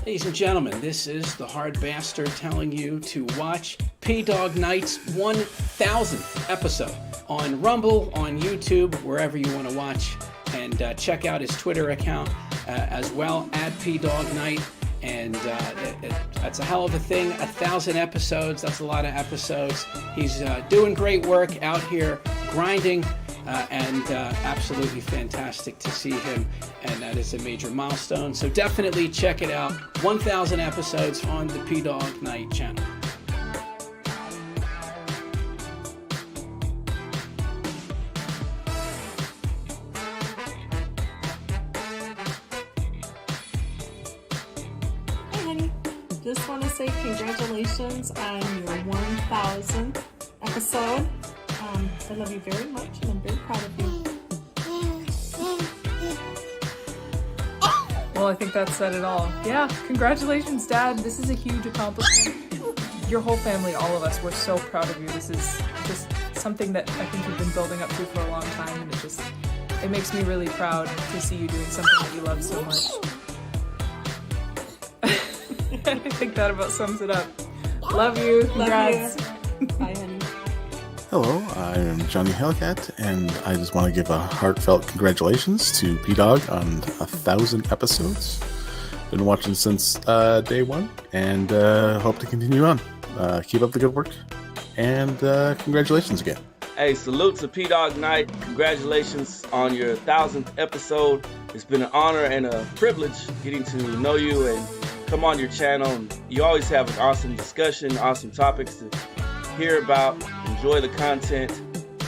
Ladies and gentlemen, this is the Hard Bastard telling you to watch P-Dog Night's 1000th episode on Rumble, on YouTube, wherever you want to watch, and check out his Twitter account as well, at P-Dog Night. And that's a hell of a thing. 1,000 episodes, that's a lot of episodes. He's doing great work out here, grinding, and absolutely fantastic to see him. And that is a major milestone. So definitely check it out. 1,000 episodes on the P-Dog Night channel. Just want to say congratulations on your 1000th episode. I love you very much and I'm very proud of you. Well, I think that said it all. Yeah, congratulations, Dad. This is a huge accomplishment. Your whole family, all of us, we're so proud of you. This is just something that I think you've been building up to for a long time, and it makes me really proud to see you doing something that you love so much. I think that about sums it up. Love you. Congrats. Love you. Bye, honey. Hello, I am Johnny Hellcat, and I just want to give a heartfelt congratulations to P-Dog on 1,000 episodes. Been watching since day one, and hope to continue on. Keep up the good work, and congratulations again. Hey, salute to P-Dog Night. Congratulations on your 1,000th episode. It's been an honor and a privilege getting to know you and come on your channel. And you always have an awesome discussion, awesome topics to hear about, enjoy the content.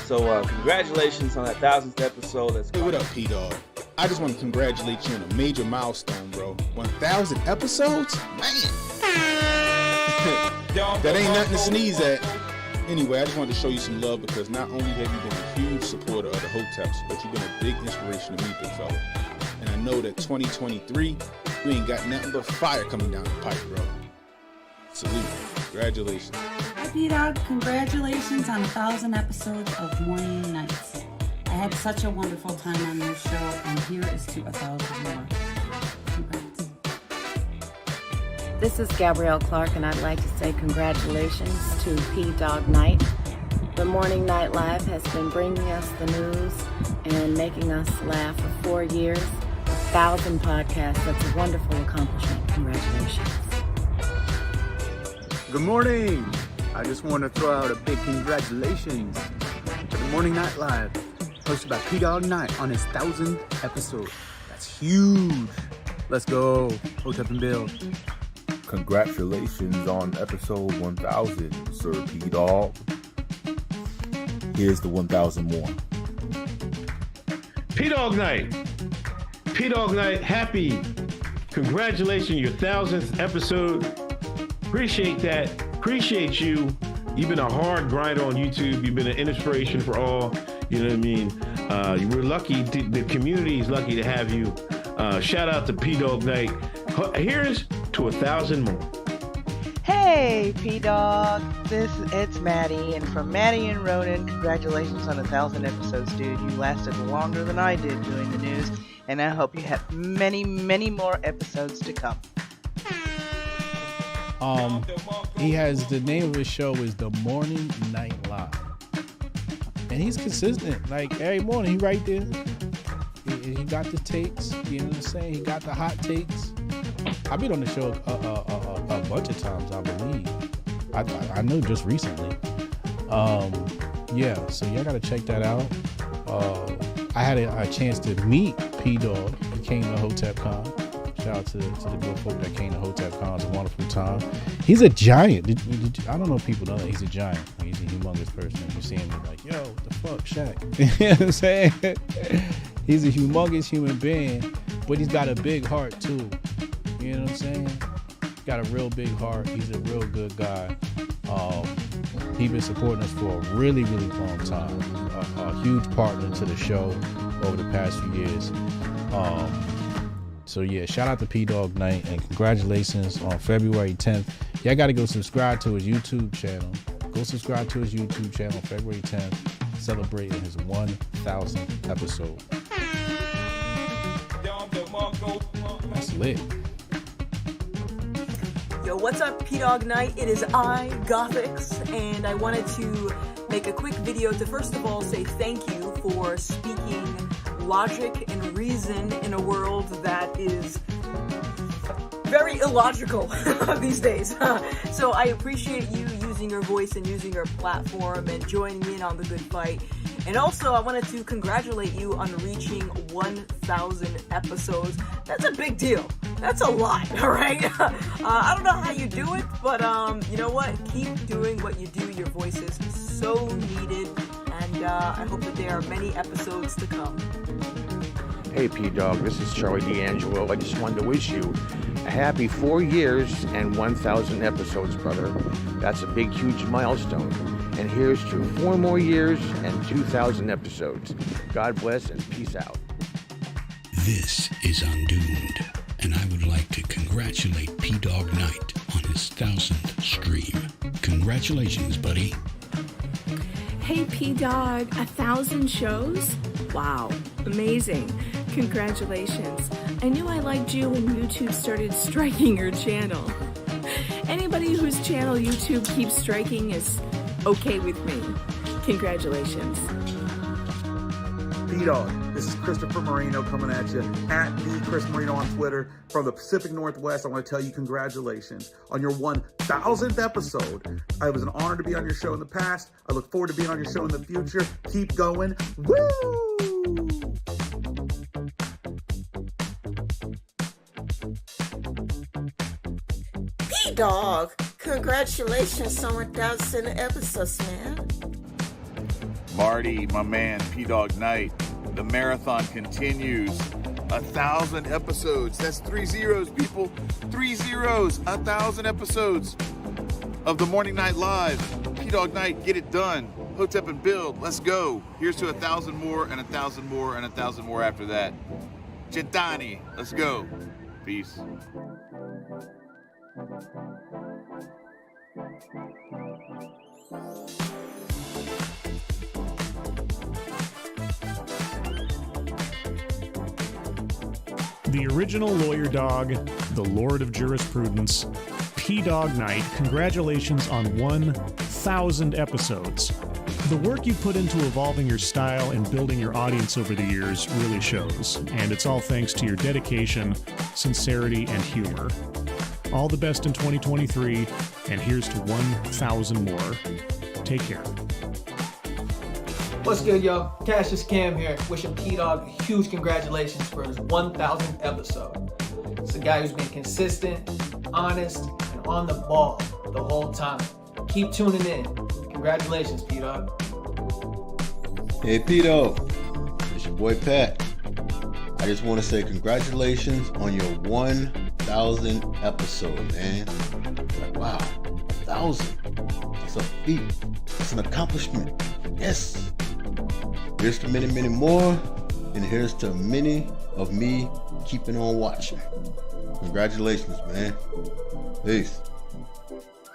So congratulations on that 1,000th episode. Hey, what up, P-Dog? I just want to congratulate you on a major milestone, bro. 1,000 episodes? Man! That ain't nothing to sneeze at. Anyway, I just wanted to show you some love because not only have you been a huge supporter of the Hoteps, but you've been a big inspiration to me, big fella. And I know that 2023, you ain't got nothing but fire coming down the pipe, bro. Salute. Congratulations. Hi, P-Dog. Congratulations on 1,000 episodes of Morning Nights. I had such a wonderful time on your show, and here is to 1,000 more. Congrats. This is Gabrielle Clark, and I'd like to say congratulations to P-Dog Night. The Morning Night Live has been bringing us the news and making us laugh for 4 years. 1,000 podcasts. That's a wonderful accomplishment. Congratulations. Good morning. I just want to throw out a big congratulations to the Morning Night Live, hosted by P-Dog Night on his 1,000th episode. That's huge. Let's go. Hotep and build. Congratulations on episode 1,000, Sir P-Dog. Here's the 1,000 more. P-Dog Night. P-Dog Night, happy. Congratulations, your 1,000th episode. Appreciate that. Appreciate you. You've been a hard grinder on YouTube. You've been an inspiration for all. You know what I mean? We're lucky. The community is lucky to have you. Shout out to P-Dog Night. Here's to 1,000 more. Hey, P-Dog. It's Maddie, and from Maddie and Ronan, congratulations on 1,000 episodes, dude. You lasted longer than I did doing the news, and I hope you have many, many more episodes to come. He has, the name of his show is The Morning Night Live, and he's consistent. Like every morning, he right there. He got the takes. You know what I'm saying? He got the hot takes. I've been on the show a bunch of times, I believe. I know just recently. Yeah, so y'all gotta check that out. I had a chance to meet P-Dog. He came to HotepCon. Shout out to the good folk that came to HotepCon. It's a wonderful time. He's a giant. I don't know if people know that he's a giant. He's a humongous person. You see him like, yo, what the fuck, Shaq? You know what I'm saying? He's a humongous human being, but he's got a big heart too. You know what I'm saying? Got a real big heart. He's a real good guy. He's been supporting us for a really, really long time. A huge partner to the show over the past few years. So yeah, shout out to P-Dog Night and congratulations on February 10th. Y'all got to go subscribe to his YouTube channel. Go subscribe to his YouTube channel February 10th, celebrating his 1,000th episode. That's lit. Yo, what's up, P-Dog Night? It is I, Gothix, and I wanted to make a quick video to first of all say thank you for speaking logic and reason in a world that is very illogical these days. So I appreciate you using your voice and using your platform and joining in on the good fight. And also, I wanted to congratulate you on reaching 1,000 episodes. That's a big deal. That's a lot, all right? I don't know how you do it, but you know what? Keep doing what you do. Your voice is so needed, and I hope that there are many episodes to come. Hey P-Dog, this is Charlie D'Angelo. I just wanted to wish you a happy 4 years and 1,000 episodes, brother. That's a big, huge milestone. And here's to 4 more years and 2,000 episodes. God bless and peace out. This is Undoomed, and I would like to congratulate P-Dog Night on his 1,000th stream. Congratulations, buddy. Hey P-Dog, 1,000 shows? Wow, amazing. Congratulations. I knew I liked you when YouTube started striking your channel. Anybody whose channel YouTube keeps striking is okay with me. Congratulations. P-Dog, this is Christopher Marino coming at you at the Chris Marino on Twitter from the Pacific Northwest. I want to tell you congratulations on your 1,000th episode. It was an honor to be on your show in the past. I look forward to being on your show in the future. Keep going. Woo! P-Dog, congratulations on 1,000 episodes, man. Marty, my man, P-Dog Night. The marathon continues. 1,000 episodes. That's 3 zeros, people. 3 zeros. 1,000 episodes of the Morning Night Live. P-Dog Night, get it done. Hotep and build. Let's go. Here's to 1,000 more and 1,000 more and 1,000 more after that. Gentani, let's go. Peace. The original lawyer dog, the Lord of Jurisprudence, P-Dog Night, congratulations on 1,000 episodes. The work you put into evolving your style and building your audience over the years really shows, and it's all thanks to your dedication, sincerity, and humor. All the best in 2023, and here's to 1,000 more. Take care. What's good, y'all? Cassius Cam here, wishing P-Dog a huge congratulations for his 1,000th episode. It's a guy who's been consistent, honest, and on the ball the whole time. Keep tuning in. Congratulations, P-Dog. Hey, P-Dog. It's your boy Pat. I just want to say congratulations on your 1,000 episode, man. Like, wow, 1,000. That's a feat. That's an accomplishment. Yes. Here's to many, many more, and here's to many of me keeping on watching. Congratulations, man. Peace.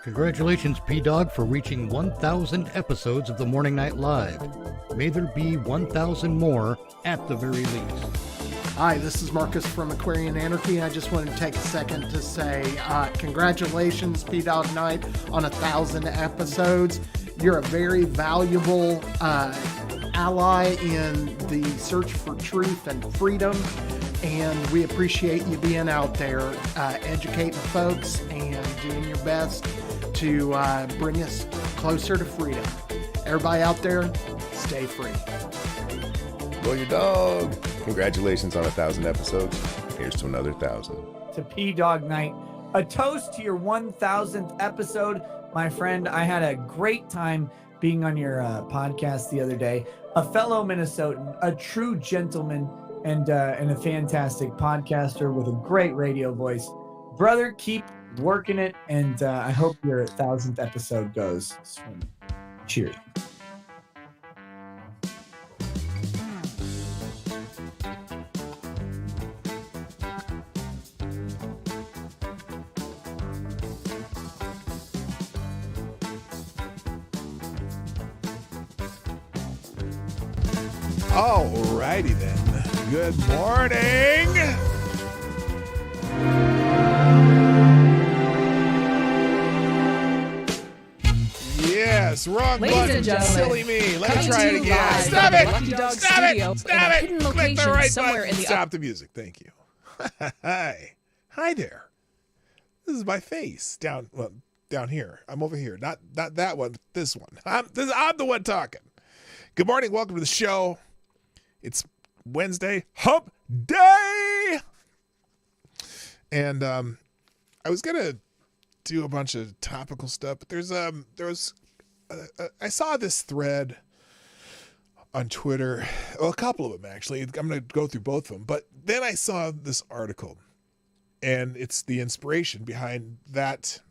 Congratulations, P-Dog, for reaching 1,000 episodes of the Morning Night Live. May there be 1,000 more at the very least. Hi, this is Marcus from Aquarian Anarchy. I just wanted to take a second to say congratulations, P-Dog Night, on 1,000 episodes. You're a very valuable ally in the search for truth and freedom, and we appreciate you being out there educating folks and doing your best to bring us closer to freedom. Everybody out there, stay free. Lawyer Dog, congratulations on 1,000 episodes. Here's to another 1,000. To P-Dog Night, a toast to your 1,000th episode. My friend, I had a great time being on your podcast the other day. A fellow Minnesotan, a true gentleman, and a fantastic podcaster with a great radio voice. Brother, keep working it, and I hope your 1,000th episode goes swimming. Cheers. Alrighty then. Good morning. Yes, wrong Ladies button. and gentlemen, Silly me. Let me coming try to it you again. live Stop from it. the Lucky Dog Stop Studio it. Stop in a it. hidden Click location the right somewhere button. in the Stop the music. Thank you. Hi. Hi there. This is my face down here. I'm over here. Not that one, but this one. I'm the one talking. Good morning. Welcome to the show. It's Wednesday, Hump Day. And I was gonna do a bunch of topical stuff, but I saw this thread on Twitter, well, a couple of them actually. I'm gonna go through both of them, but then I saw this article, and it's the inspiration behind that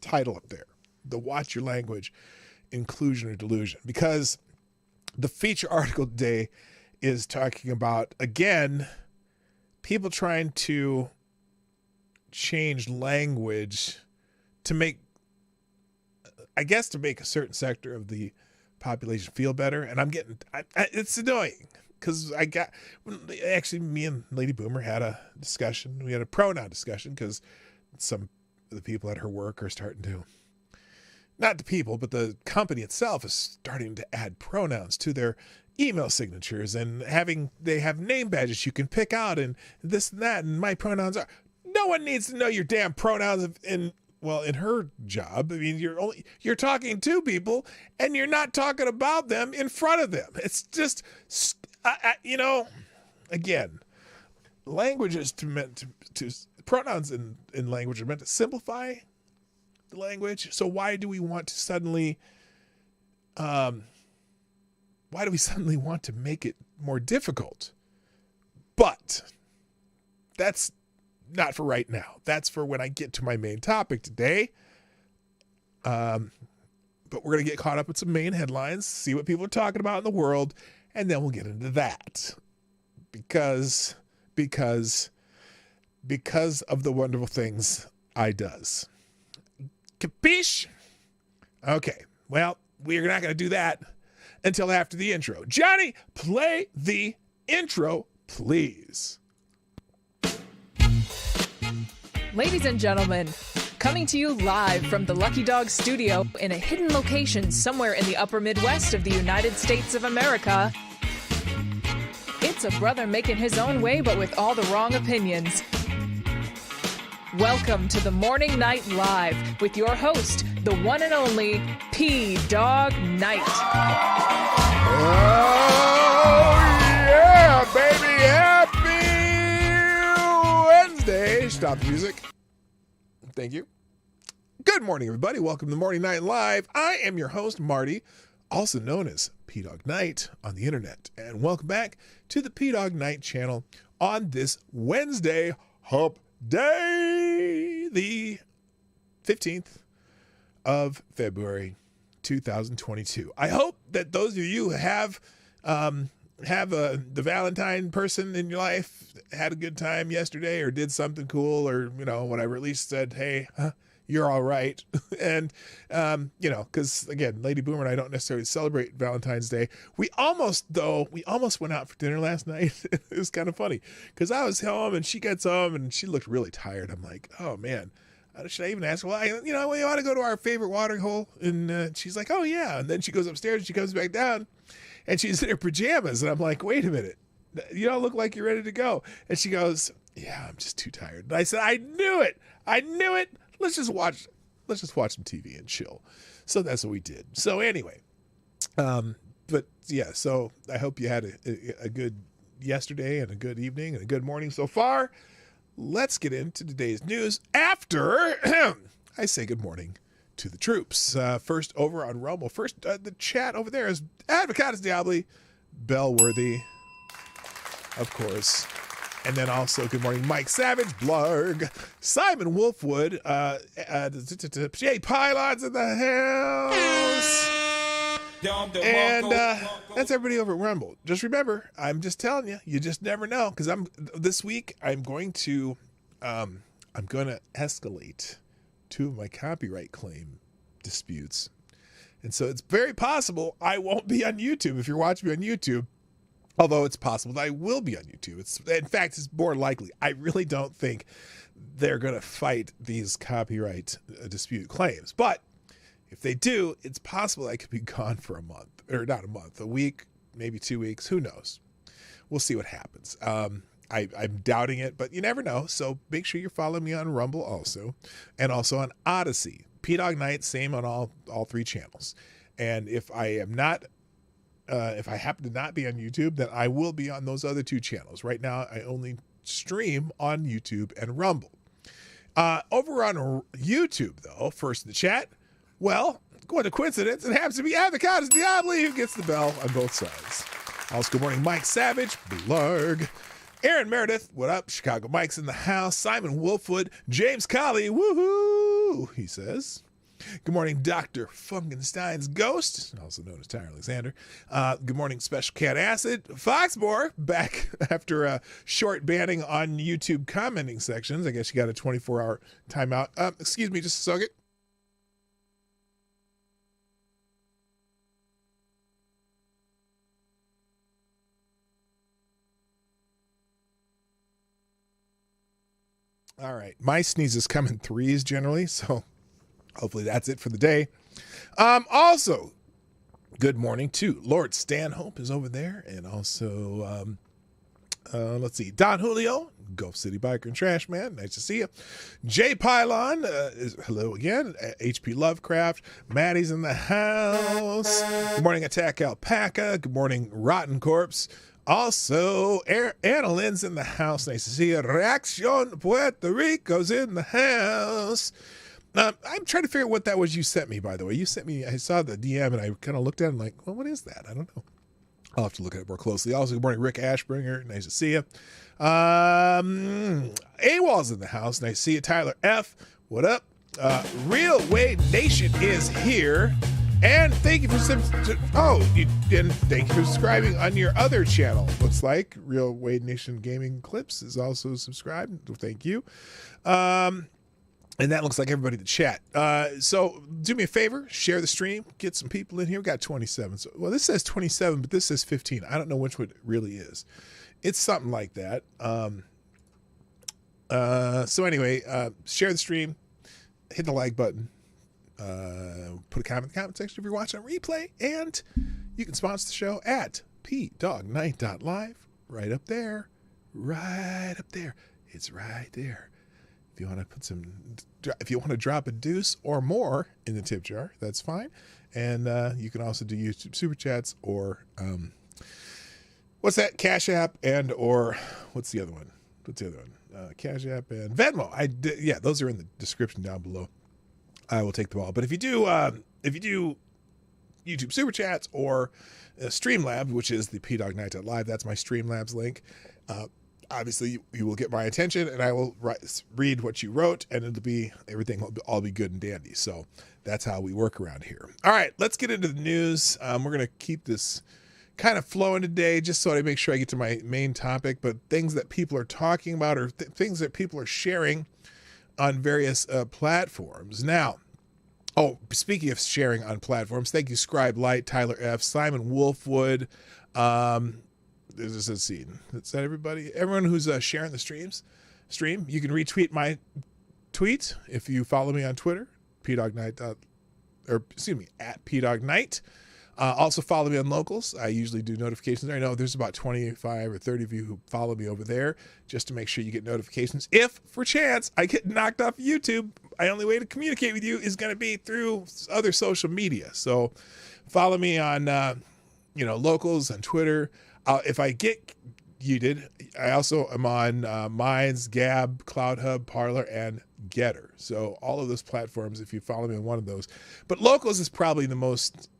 title up there, the Watch Your Language, Inclusion or Delusion, because the feature article today is talking about, again, people trying to change language to make a certain sector of the population feel better. And it's annoying because me and Lady Boomer had a discussion. We had a pronoun discussion because some of the people at her work are starting to, not the people, but the company itself is starting to add pronouns to their email signatures, and they have name badges you can pick out, and this and that, and my pronouns are. No one needs to know your damn pronouns in her job. I mean, you're talking to people, and you're not talking about them in front of them. It's just, again, language is meant to pronouns in language are meant to simplify the language. So why do we want to suddenly want to make it more difficult? But that's not for right now. That's for when I get to my main topic today. But we're going to get caught up with some main headlines, see what people are talking about in the world, and then we'll get into that. Because of the wonderful things I does. Capiche? Okay, well, we're not going to do that until after the intro. Johnny, play the intro, please. Ladies and gentlemen, coming to you live from the Lucky Dog Studio in a hidden location somewhere in the upper Midwest of the United States of America, it's a brother making his own way but with all the wrong opinions. Welcome to the Morning Night Live with your host, the one and only P Dog Night. Oh, yeah, baby. Happy Wednesday. Stop the music. Thank you. Good morning, everybody. Welcome to the Morning Night Live. I am your host, Marty, also known as P Dog Night on the internet. And welcome back to the P Dog Night channel on this Wednesday, Hump Day, the 15th of February, 2022. I hope that those of you who have the Valentine person in your life had a good time yesterday or did something cool or, whatever, at least said, hey, you're all right. And, because, again, Lady Boomer and I don't necessarily celebrate Valentine's Day. We almost went out for dinner last night. It was kind of funny because I was home and she gets home and she looked really tired. I'm like, oh, man. Should I even ask? Well, we ought to go to our favorite watering hole. And she's like, oh, yeah. And then she goes upstairs and she comes back down and she's in her pajamas. And I'm like, wait a minute. You don't look like you're ready to go. And she goes, yeah, I'm just too tired. And I said, I knew it. Let's just watch some TV and chill. So that's what we did. So anyway, but yeah, so I hope you had a good yesterday and a good evening and a good morning so far. Let's get into today's news after I say good morning to the troops. First over on Rumble. First, the chat over there is Advocatus Diabli, Bellworthy, of course. And then also, good morning, Mike Savage, Blarg, Simon Wolfwood, Jay Pylons in the house. And that's everybody over at Rumble. Just remember, I'm just telling you, you just never know. Because this week, I'm going to escalate two of my copyright claim disputes. And so it's very possible I won't be on YouTube if you're watching me on YouTube. Although it's possible that I will be on YouTube. In fact, it's more likely. I really don't think they're going to fight these copyright dispute claims. But If they do, it's possible I could be gone for a month, or not a month, a week, maybe 2 weeks. Who knows? We'll see what happens. I'm doubting it, but you never know. So make sure you're following me on Rumble also, and also on Odyssey. P-Dog Night, same on all 3 channels. And if I am not, if I happen to not be on YouTube, then I will be on those other 2 channels. Right now, I only stream on YouTube and Rumble. Over on YouTube, though, first in the chat, well, what a coincidence. It happens to be Avocados Diabli who gets the bell on both sides. Also, good morning, Mike Savage, Blarg. Aaron Meredith, what up? Chicago Mike's in the house. Simon Wolfwood, James Colley, woohoo, he says. Good morning, Dr. Funkenstein's Ghost, also known as Tyler Alexander. Good morning, Special Cat Acid. Foxmore, back after a short banning on YouTube commenting sections. I guess you got a 24-hour timeout. Excuse me just a second. All right. My sneezes come in 3s generally, so hopefully that's it for the day. Also, good morning to Lord Stanhope is over there. And also, let's see, Don Julio, Gulf City Biker and Trash Man. Nice to see you. Jay Pylon, hello again. HP Lovecraft. Maddie's in the house. Good morning, Attack Alpaca. Good morning, Rotten Corpse. Also, Anna Lynn's in the house. Nice to see you. Reaction Puerto Rico's in the house. I'm trying to figure out what that was you sent me, by the way. You sent me, I saw the DM and I kind of looked at it and like, well, what is that? I don't know. I'll have to look at it more closely. Also, good morning, Rick Ashbringer. Nice to see you. AWOL's in the house. Nice to see you. Tyler F. What up? Real Wade Nation is here. And thank you for thank you for subscribing on your other channel. Looks like Real Wade Nation Gaming Clips is also subscribed. Thank you. And that looks like everybody in the chat. So do me a favor, share the stream, get some people in here. We got 27. So, well, this says 27, but this says 15. I don't know which one it really is. It's something like that. So anyway, share the stream, hit the like button. Put a comment in the comment section if you're watching on replay, and you can sponsor the show at pdognight.live. Right up there. It's right there. If you want to drop a deuce or more in the tip jar, that's fine. And you can also do YouTube super chats or what's that? Cash App and or what's the other one? Cash App and Venmo. Those are in the description down below. I will take them all. But if you do YouTube Super Chats or Streamlabs, which is the pdognight.live, that's my Streamlabs link. Obviously, you will get my attention, and I will read what you wrote, and everything will all be good and dandy. So that's how we work around here. All right, let's get into the news. We're going to keep this kind of flowing today, just so I make sure I get to my main topic. But things that people are talking about or things that people are sharing on various platforms. Now, speaking of sharing on platforms, thank you, Scribe Light, Tyler F, Simon Wolfwood. Let's see. Is that everybody? Everyone who's sharing the stream. You can retweet my tweet if you follow me on Twitter, at pdognight. Also follow me on Locals. I usually do notifications there. I know there's about 25 or 30 of you who follow me over there just to make sure you get notifications. If, for chance, I get knocked off YouTube, my only way to communicate with you is going to be through other social media. So follow me on, Locals on Twitter. If I get muted, I also am on Minds, Gab, CloudHub, Parler, and Getter. So all of those platforms, if you follow me on one of those. But Locals is probably the most,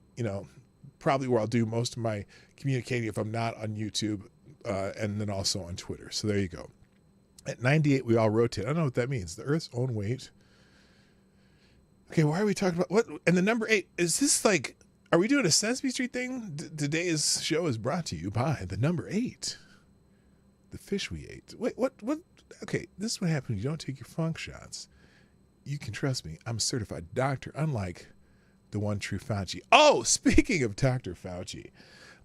probably where I'll do most of my communicating if I'm not on YouTube, and then also on Twitter. So there you go. At 98, we all rotate. I don't know what that means. The Earth's own weight. Okay, why are we talking about what? And the number 8, is this like, are we doing a Sesame Street thing? Today's show is brought to you by the number 8. The fish we ate. Wait, what? Okay, this is what happens when you don't take your funk shots. You can trust me. I'm a certified doctor, unlike the one true Fauci. Oh, speaking of Dr. Fauci,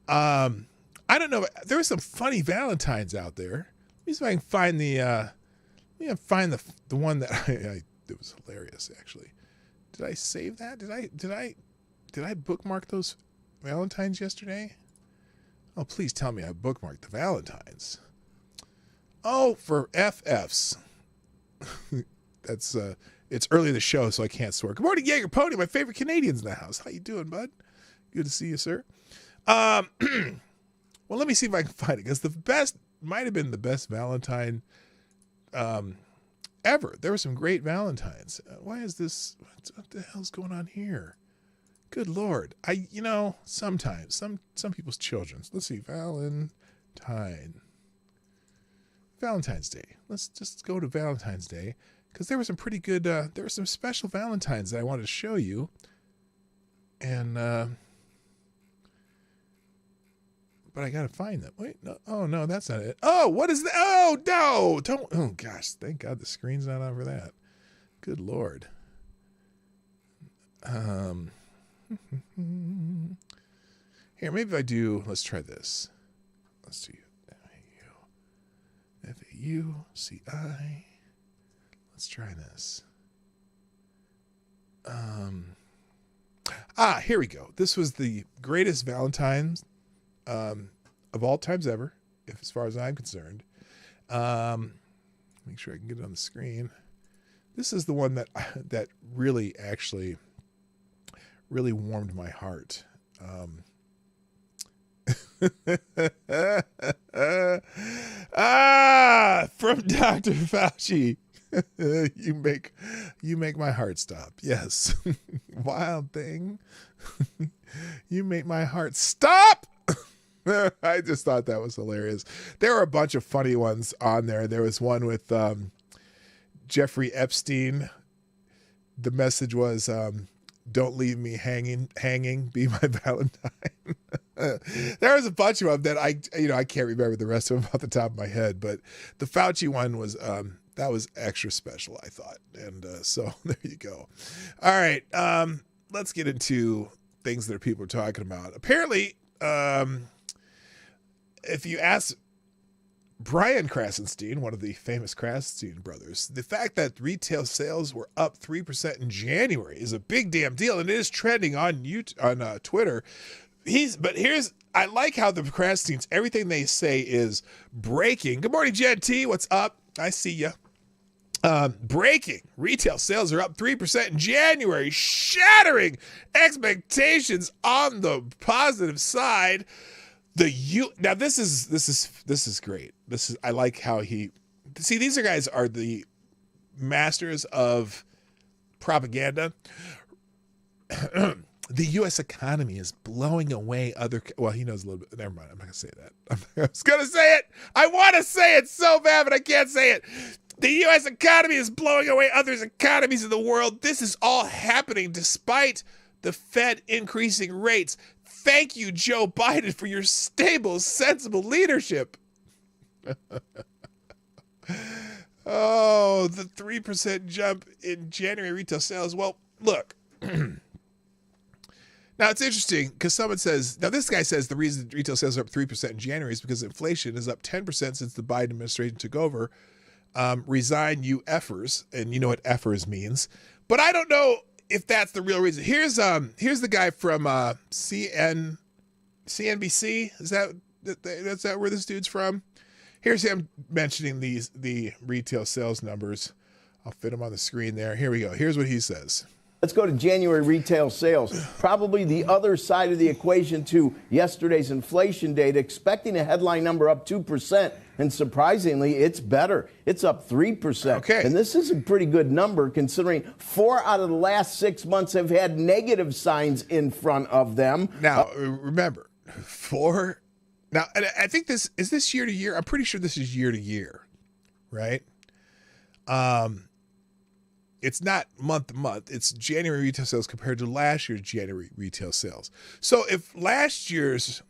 I don't know. There were some funny Valentines out there. Let me see if I can find the one that it was hilarious, actually. Did I save that? Did I bookmark those Valentines yesterday? Oh, please tell me I bookmarked the Valentines. Oh, for FFs. That's it's early in the show, so I can't swear. Good morning, Jaeger Pony, my favorite Canadians in the house. How you doing, bud? Good to see you, sir. Well, let me see if I can find it, because the best might have been the best Valentine ever. There were some great Valentines. Why is this? What the hell's going on here? Good Lord. Sometimes some people's children. Let's see. Valentine's Day. Let's just go to Valentine's Day, because there were some pretty good, there were some special Valentines that I wanted to show you. And, but I got to find them. Wait, no. Oh, no, that's not it. Oh, what is that? Oh, no. Don't. Oh, gosh. Thank God the screen's not on for that. Good Lord. Here, maybe if I do, let's try this. Let's see. FAUCI. Let's try this. Here we go. This was the greatest Valentine's of all times ever, as far as I'm concerned. Make sure I can get it on the screen. This is the one that really warmed my heart. From Dr. Fauci. You make my heart stop. Yes. Wild thing. You make my heart stop. I just thought that was hilarious. There were a bunch of funny ones on there. There was one with Jeffrey Epstein. The message was, don't leave me hanging, be my Valentine. There was a bunch of them that I can't remember the rest of them off the top of my head, but the Fauci one was, that was extra special, I thought. And so there you go. All right. Let's get into things that people are talking about. Apparently, if you ask Brian Krasenstein, one of the famous Krasenstein brothers, the fact that retail sales were up 3% in January is a big damn deal, and it is trending on Twitter. I like how the Krasensteins, everything they say is breaking. Good morning, Jen T. What's up? I see ya. Breaking. Retail sales are up 3% in January, shattering expectations on the positive side. Now this is great. I like how these guys are the masters of propaganda. The U.S. economy is blowing away he knows a little bit. Never mind. I'm not going to say that. I was going to say it. I want to say it so bad, but I can't say it. The U.S. economy is blowing away other economies in the world. This is all happening despite the Fed increasing rates. Thank you, Joe Biden, for your stable, sensible leadership. Oh, the 3% jump in January retail sales. Well, look. Now, it's interesting because someone says, now this guy says the reason retail sales are up 3% in January is because inflation is up 10% since the Biden administration took over. Resign, you effers. And you know what effers means. But I don't know if that's the real reason. Here's the guy from CNBC. Is that where this dude's from? Here's him mentioning the retail sales numbers. I'll fit them on the screen there. Here we go. Here's what he says. Let's go to January retail sales. Probably the other side of the equation to yesterday's inflation data, expecting a headline number up 2%. And surprisingly, it's better. It's up 3%. Okay. And this is a pretty good number considering 4 out of the last 6 months have had negative signs in front of them. Now, remember, 4. Now, and I think this year to year. I'm pretty sure this is year to year, right? It's not month to month. It's January retail sales compared to last year's January retail sales. So if last year's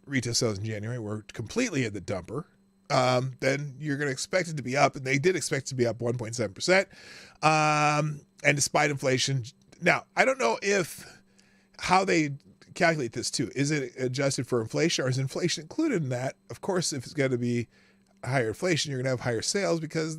retail sales in January were completely in the dumper, then you're going to expect it to be up, and they did expect it to be up 1.7%. And despite inflation, now I don't know how they calculate this too. Is it adjusted for inflation, or is inflation included in that? Of course, if it's going to be higher inflation, you're going to have higher sales because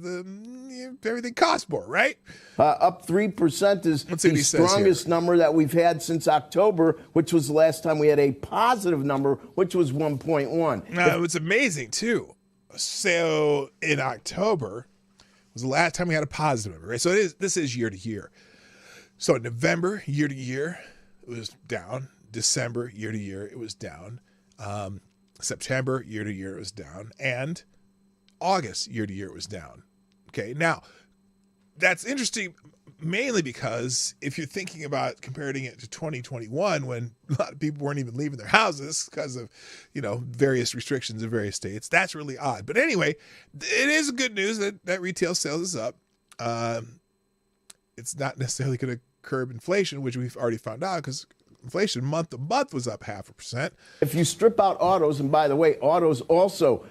everything costs more, right? Up 3% is the strongest number that we've had since October, which was the last time we had a positive number, which was 1.1. Now, it's amazing, too. So in October was the last time we had a positive number, right? So this is year to year. So in November, year to year, it was down. December, year to year, it was down. September, year to year, it was down. And August, year to year, it was down. Okay, now, that's interesting mainly because if you're thinking about comparing it to 2021 when a lot of people weren't even leaving their houses because of, various restrictions in various states, that's really odd. But anyway, it is good news that retail sales is up. It's not necessarily going to curb inflation, which we've already found out because inflation month to month was up 0.5%. If you strip out autos, and by the way, autos also,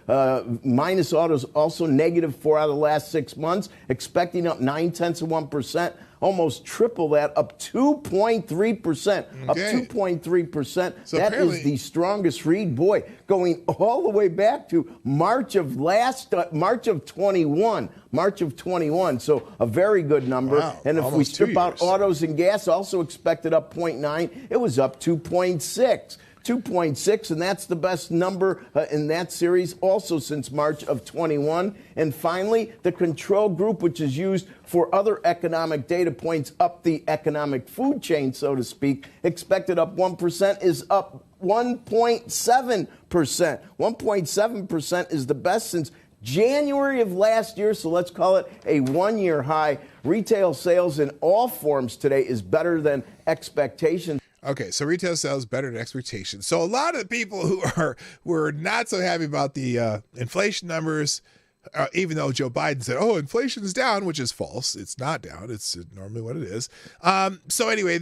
minus autos also negative 4 out of the last 6 months, expecting up 0.9%, almost triple that, up 2.3%. Up 2.3%. So that is the strongest read, boy, going all the way back to March of 21. March of 21, so a very good number. Wow, and if we strip out autos and gas, also expected up 0.9, it was up 2.6. 2.6, and that's the best number in that series also since March of 21. And finally, the control group, which is used for other economic data points up the economic food chain, so to speak, expected up 1%, is up 1.7%. 1.7% is the best since January of last year, so let's call it a one-year high. Retail sales in all forms today is better than expectations. Okay, so retail sales better than expectations. So a lot of the people who were not so happy about the inflation numbers, even though Joe Biden said, inflation is down, which is false. It's not down. It's normally what it is. So anyway,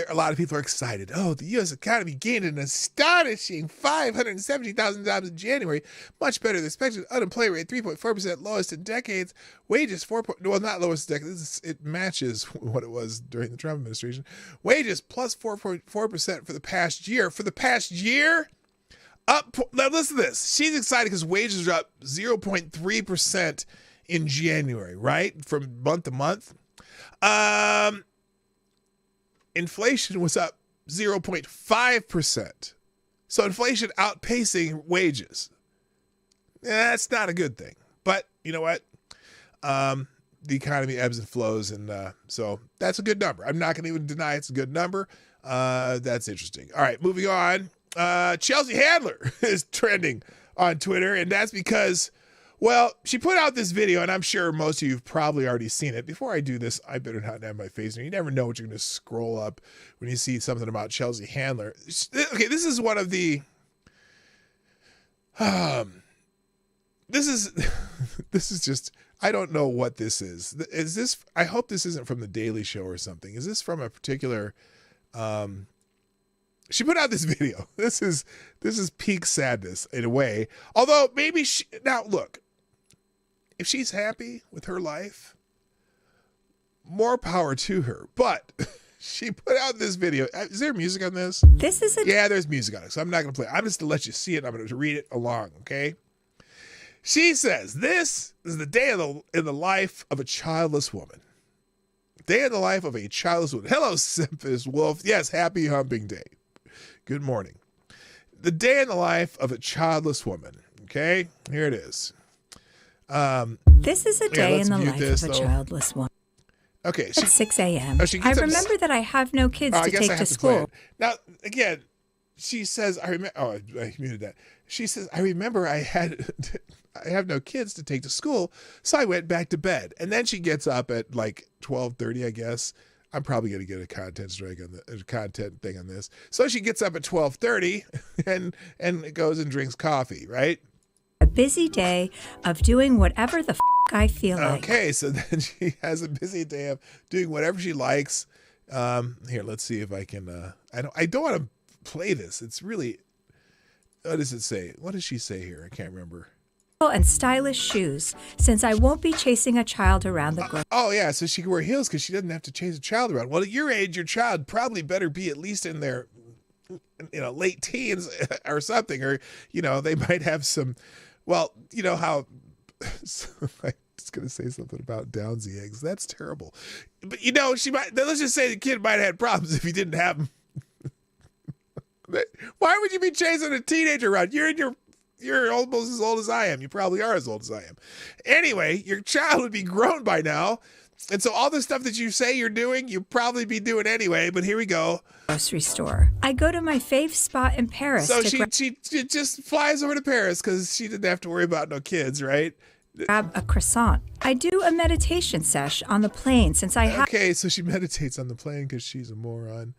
a lot of people are excited. The U.S. economy gained an astonishing $570,000 in January, much better than expected. Unemployment rate 3.4%, lowest in decades. Wages not lowest in decades. It matches what it was during the Trump administration. Wages plus 4.4% for the past year. For the past year, up. Now listen to this. She's excited because wages are up 0.3% in January, right, from month to month. Inflation was up 0.5%. So inflation outpacing wages. That's not a good thing. But you know what? The economy ebbs and flows. And so that's a good number. I'm not going to even deny it's a good number. That's interesting. All right, moving on. Chelsea Handler is trending on Twitter. And that's because, she put out this video, and I'm sure most of you have probably already seen it. Before I do this, I better not have my face. You never know what you're going to scroll up when you see something about Chelsea Handler. Okay, this is one of the... This is just... I don't know what this is. Is this... I hope this isn't from The Daily Show or something. Is this from a particular... She put out this video. This is peak sadness in a way. Although maybe now look, if she's happy with her life, more power to her. But she put out this video. Is there music on this? Yeah, there's music on it. So I'm not going to play it. I'm just going to let you see it. I'm going to read it along. Okay. She says, this is the day in the life of a childless woman. Day in the life of a childless woman. Hello, Simphus Wolf. Yes, happy humping day. Good morning. The day in the life of a childless woman. Okay, here it is. This is a day in the life of a childless woman. Okay. At 6 a.m. I remember that I have no kids to take to school. Now, again, she says, I muted that. She says, I remember I have no kids to take to school, so I went back to bed. And then she gets up at like 12:30, I guess. I'm probably going to get a content thing on this. So she gets up at 12:30 and goes and drinks coffee, right? A busy day of doing whatever the I feel like. Okay, so then she has a busy day of doing whatever she likes. Here, let's see if I can. I don't want to play this. It's really. What does it say? What does she say here? I can't remember. And stylish shoes, since I won't be chasing a child around the grocery. Yeah, so she can wear heels because she doesn't have to chase a child around. Well, at your age, your child probably better be at least in their, late teens or something, or they might have some Well, you know how I was going to say something about Downsy eggs. That's terrible. But you know, let's just say the kid might have had problems if he didn't have them. Why would you be chasing a teenager around? You're almost as old as I am. You probably are as old as I am. Anyway, your child would be grown by now. And so all the stuff that you say you're doing, you'd probably be doing anyway. But here we go. Grocery store. I go to my fave spot in Paris. So she just flies over to Paris because she didn't have to worry about no kids, right? Grab a croissant. I do a meditation sesh on the plane since I have. Okay, so she meditates on the plane because she's a moron.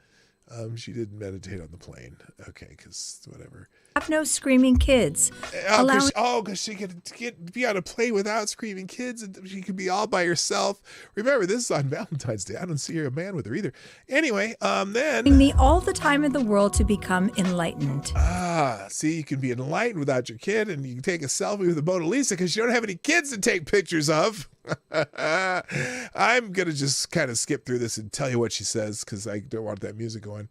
She didn't meditate on the plane. Okay, because whatever. Have no screaming kids. Because she could be on a plane without screaming kids, and she could be all by herself. Remember, this is on Valentine's Day. I don't see a man with her either. Anyway, then me all the time in the world to become enlightened. See, you can be enlightened without your kid, and you can take a selfie with the Mona Lisa because you don't have any kids to take pictures of. I'm gonna just kind of skip through this and tell you what she says because I don't want that music going.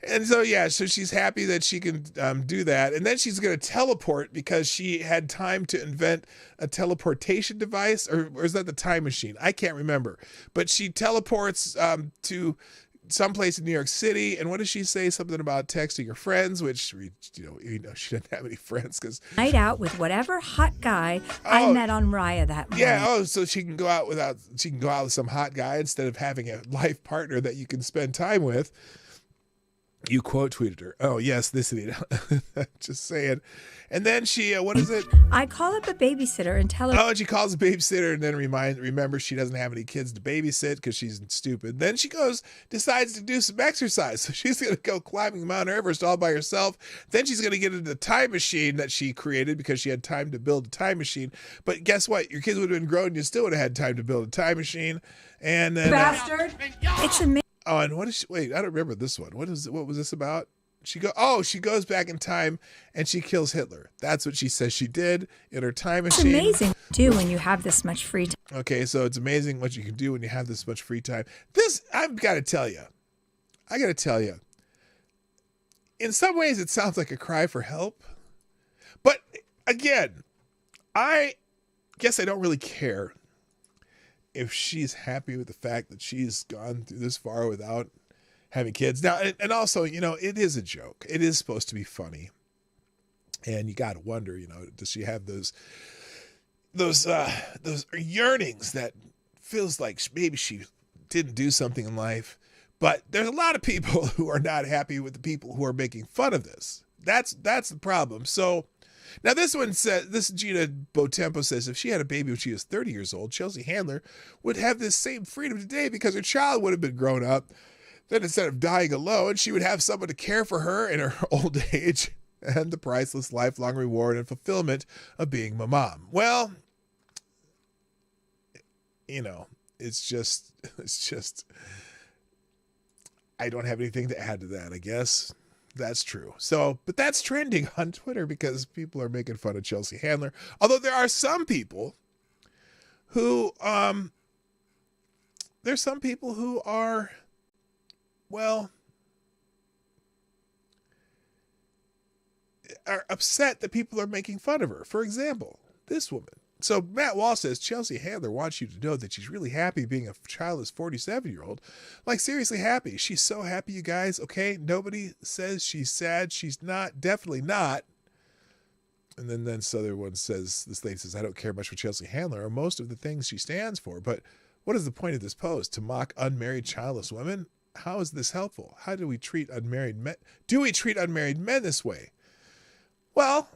And so, yeah, so she's happy that she can do that. And then she's going to teleport because she had time to invent a teleportation device. Or is that the time machine? I can't remember. But she teleports to someplace in New York City. And what does she say? Something about texting her friends, which, you know she doesn't have any friends. Night out with whatever hot guy I met on Raya that morning. Yeah, so she can go out with some hot guy instead of having a life partner that you can spend time with. You quote tweeted her. Oh, yes, this idiot. Just saying. And then she, what is it? I call up a babysitter and tell her. Oh, and she calls a babysitter and then remember she doesn't have any kids to babysit because she's stupid. Then she decides to do some exercise. So she's going to go climbing Mount Everest all by herself. Then she's going to get into the time machine that she created because she had time to build a time machine. But guess what? Your kids would have been grown. You still would have had time to build a time machine. And then. Bastard. It's amazing. Oh, and wait, I don't remember this one. What was this about? She goes back in time and she kills Hitler. That's what she says she did in her time machine. It's amazing to do when you have this much free time. Okay, so it's amazing what you can do when you have this much free time. I got to tell you. In some ways, it sounds like a cry for help. But again, I guess I don't really care if she's happy with the fact that she's gone through this far without having kids. Now, and also, it is a joke. It is supposed to be funny. And you got to wonder, does she have those yearnings that feels like maybe she didn't do something in life? But there's a lot of people who are not happy with the people who are making fun of this. That's the problem. So now this Gina Botempo says if she had a baby when she was 30 years old, Chelsea Handler would have this same freedom today because her child would have been grown up. Then instead of dying alone, she would have someone to care for her in her old age and the priceless lifelong reward and fulfillment of being a mom. Well, it's just I don't have anything to add to that, I guess. That's true. So, but that's trending on Twitter because people are making fun of Chelsea Handler. Although there are some people who, are upset that people are making fun of her. For example, this woman. So Matt Wall says, Chelsea Handler wants you to know that she's really happy being a childless 47-year-old. Like, seriously happy. She's so happy, you guys. Okay, nobody says she's sad. She's not. Definitely not. And then this other one says, this lady says, I don't care much for Chelsea Handler or most of the things she stands for, but what is the point of this post? To mock unmarried childless women? How is this helpful? How do we treat unmarried men? Do we treat unmarried men this way? Well,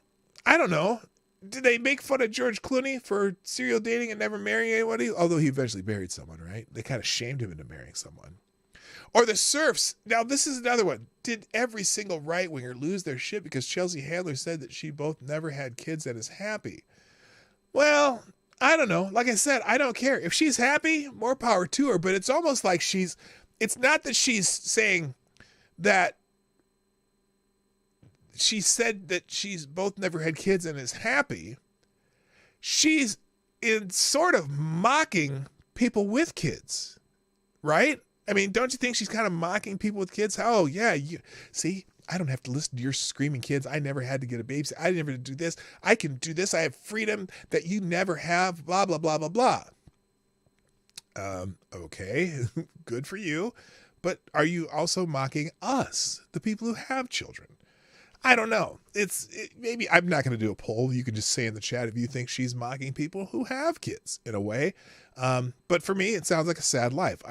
I don't know. Did they make fun of George Clooney for serial dating and never marrying anybody? Although he eventually married someone, right? They kind of shamed him into marrying someone. Or the Surfs. Now, this is another one. Did every single right-winger lose their shit because Chelsea Handler said that she both never had kids and is happy? Well, I don't know. Like I said, I don't care. If she's happy, more power to her. But it's almost like it's not that she's saying that she said that she's both never had kids and is happy. She's in sort of mocking people with kids, right? I mean, don't you think she's kind of mocking people with kids? Oh, yeah, I don't have to listen to your screaming kids. I never had to get a babysitter. I never do this. I can do this. I have freedom that you never have, blah, blah, blah, blah, blah. Okay, good for you. But are you also mocking us, the people who have children? I don't know. Maybe I'm not going to do a poll. You can just say in the chat if you think she's mocking people who have kids in a way. But for me, it sounds like a sad life.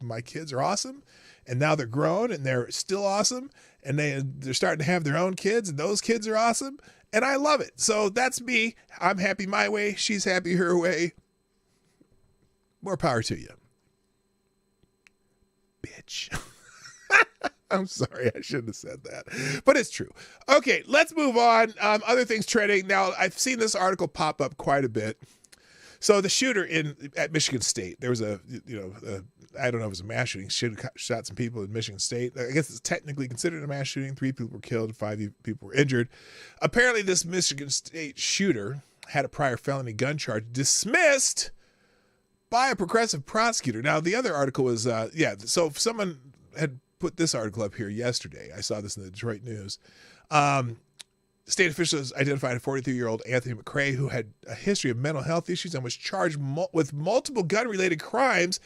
My kids are awesome, and now they're grown and they're still awesome, and they're starting to have their own kids, and those kids are awesome, and I love it. So that's me. I'm happy my way. She's happy her way. More power to you. Bitch. I'm sorry, I shouldn't have said that, but it's true. Okay, let's move on. Other things trending. Now, I've seen this article pop up quite a bit. So the shooter at Michigan State, there was I don't know if it was a mass shooting, shot some people in Michigan State. I guess it's technically considered a mass shooting. 3 people were killed, 5 people were injured. Apparently, this Michigan State shooter had a prior felony gun charge dismissed by a progressive prosecutor. Now, the other article was, so someone had put this article up here yesterday. I saw this in the Detroit News. State officials identified a 43-year-old Anthony McCrae who had a history of mental health issues and was charged with multiple gun-related crimes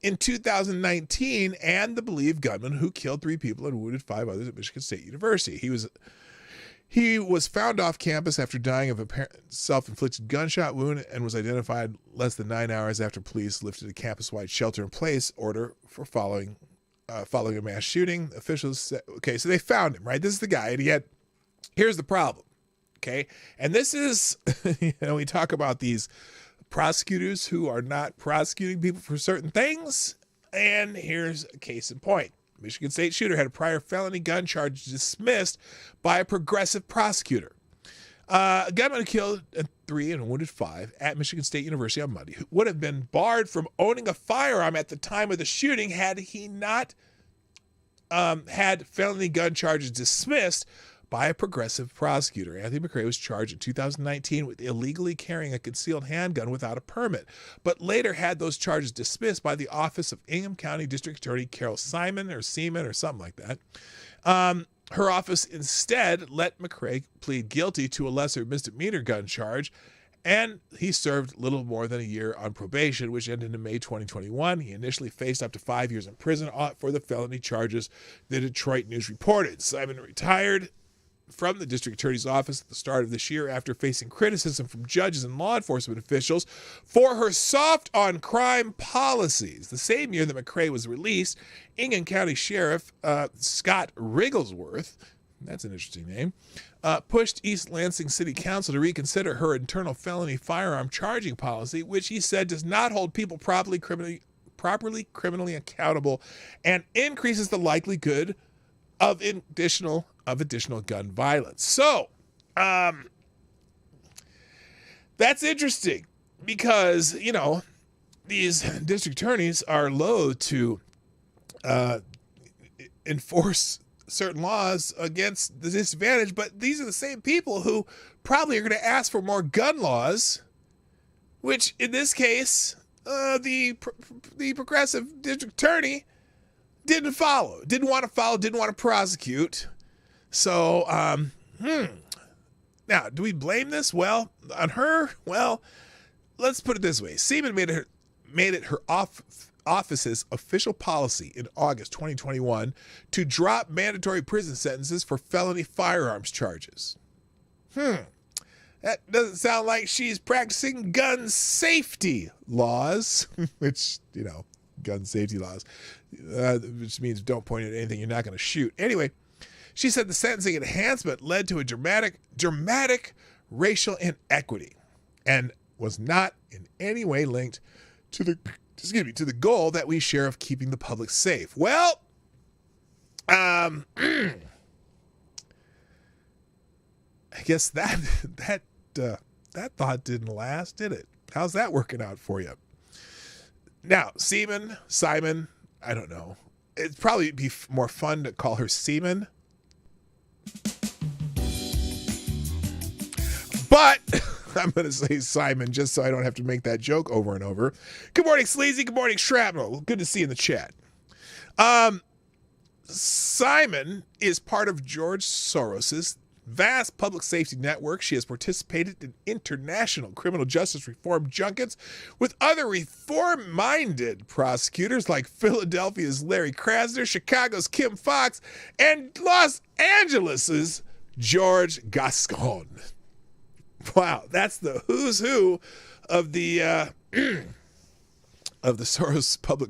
in 2019 and the believed gunman who killed 3 people and wounded 5 others at Michigan State University. He was found off campus after dying of a self-inflicted gunshot wound and was identified less than 9 hours after police lifted a campus-wide shelter-in-place order for following a mass shooting. Officials said, okay, so they found him, right? This is the guy, and here's the problem, okay? And this is, we talk about these prosecutors who are not prosecuting people for certain things, and here's a case in point. Michigan State shooter had a prior felony gun charge dismissed by a progressive prosecutor. A gunman killed 3 and wounded 5 at Michigan State University on Monday, who would have been barred from owning a firearm at the time of the shooting had he not had felony gun charges dismissed by a progressive prosecutor. Anthony McCrae was charged in 2019 with illegally carrying a concealed handgun without a permit, but later had those charges dismissed by the Office of Ingham County District Attorney Carol Seaman or something like that. Her office instead let McCrae plead guilty to a lesser misdemeanor gun charge, and he served little more than a year on probation, which ended in May 2021. He initially faced up to 5 years in prison for the felony charges, the Detroit News reported. Simon retired from the district attorney's office at the start of this year after facing criticism from judges and law enforcement officials for her soft on crime policies. The same year that McCrae was released, Ingham County Sheriff Scott Rigglesworth, that's an interesting name, pushed East Lansing City Council to reconsider her internal felony firearm charging policy, which he said does not hold people properly criminally accountable and increases the likelihood of additional gun violence. So, that's interesting because, these district attorneys are loath to enforce certain laws against the disadvantaged, but these are the same people who probably are going to ask for more gun laws, which in this case, the progressive district attorney didn't want to prosecute. So, now, do we blame this? Well, on her? Well, let's put it this way. Seaman made it her office's official policy in August 2021 to drop mandatory prison sentences for felony firearms charges. That doesn't sound like she's practicing gun safety laws, which, gun safety laws, which means don't point at anything you're not going to shoot. Anyway, she said the sentencing enhancement led to a dramatic racial inequity and was not in any way linked to the goal that we share of keeping the public safe. Well, I guess that thought didn't last, did it? How's that working out for you? Now, Simon, I don't know. It'd probably be more fun to call her Seaman. But I'm going to say Simon just so I don't have to make that joke over and over. Good morning, Sleazy. Good morning, Shrapnel. Good to see you in the chat. Simon is part of George Soros's vast public safety network. She has participated in international criminal justice reform junkets with other reform-minded prosecutors like Philadelphia's Larry Krasner, Chicago's Kim Fox, and Los Angeles's George Gascon. Wow, that's the who's who of the Soros public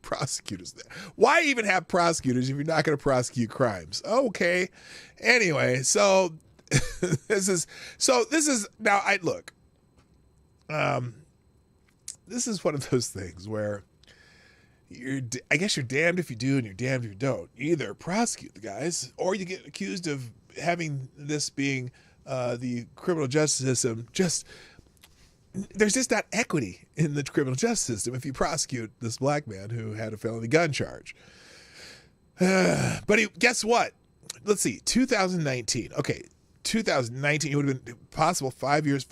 prosecutors. Why even have prosecutors if you're not going to prosecute crimes? Okay. Anyway, so this is now this is one of those things where I guess you're damned if you do and you're damned if you don't. You either prosecute the guys or you get accused of having this being the criminal justice system there's just not equity in the criminal justice system if you prosecute this black man who had a felony gun charge. But guess what? Let's see, 2019. Okay, 2019, it would have been possible 5 years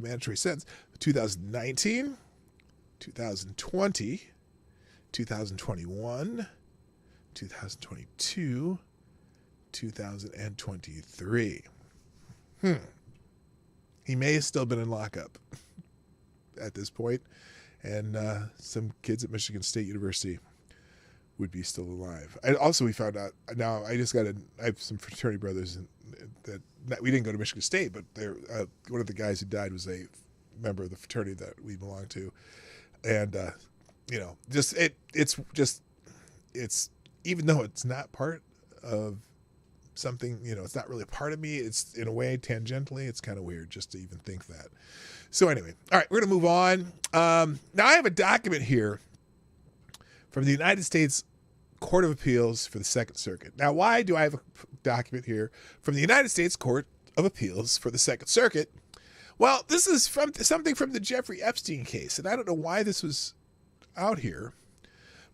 mandatory sentence. 2019, 2020, 2021, 2022, 2023. He may have still been in lockup at this point, and some kids at Michigan State University would be still alive. We found out now. I have some fraternity brothers that we didn't go to Michigan State, but they're one of the guys who died was a member of the fraternity that we belong to, and it's even though it's not part of something, it's not really a part of me. It's in a way tangentially. It's kind of weird just to even think that. So anyway, all right, we're going to move on. Now I have a document here from the United States Court of Appeals for the Second Circuit. Now, why do I have a document here from the United States Court of Appeals for the Second Circuit? Well, this is something from the Jeffrey Epstein case, and I don't know why this was out here,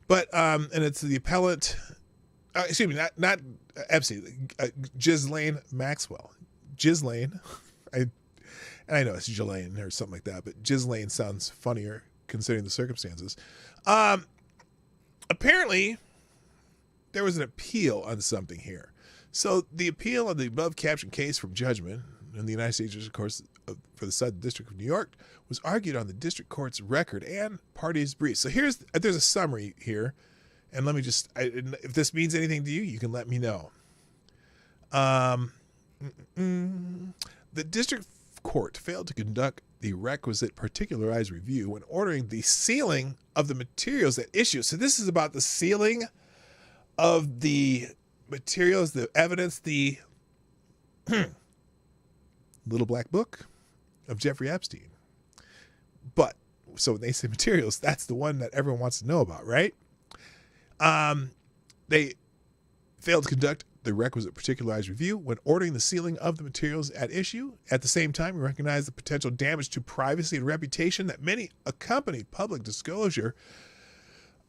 but and it's the appellant. Excuse me, not Epstein, Ghislaine Maxwell. Ghislaine, I know it's Ghislaine or something like that, but Ghislaine sounds funnier considering the circumstances. Apparently, there was an appeal on something here. So the appeal on the above captioned case from judgment in the United States District Court for the Southern District of New York was argued on the district court's record and parties' briefs. So there's a summary here. And let me if this means anything to you, you can let me know. The district court failed to conduct the requisite particularized review when ordering the sealing of the materials at issue. So this is about the sealing of the materials, the evidence, the little black book of Jeffrey Epstein. But, so when they say materials, that's the one that everyone wants to know about, right? They failed to conduct the requisite particularized review when ordering the sealing of the materials at issue. At the same time, we recognize the potential damage to privacy and reputation that many accompany public disclosure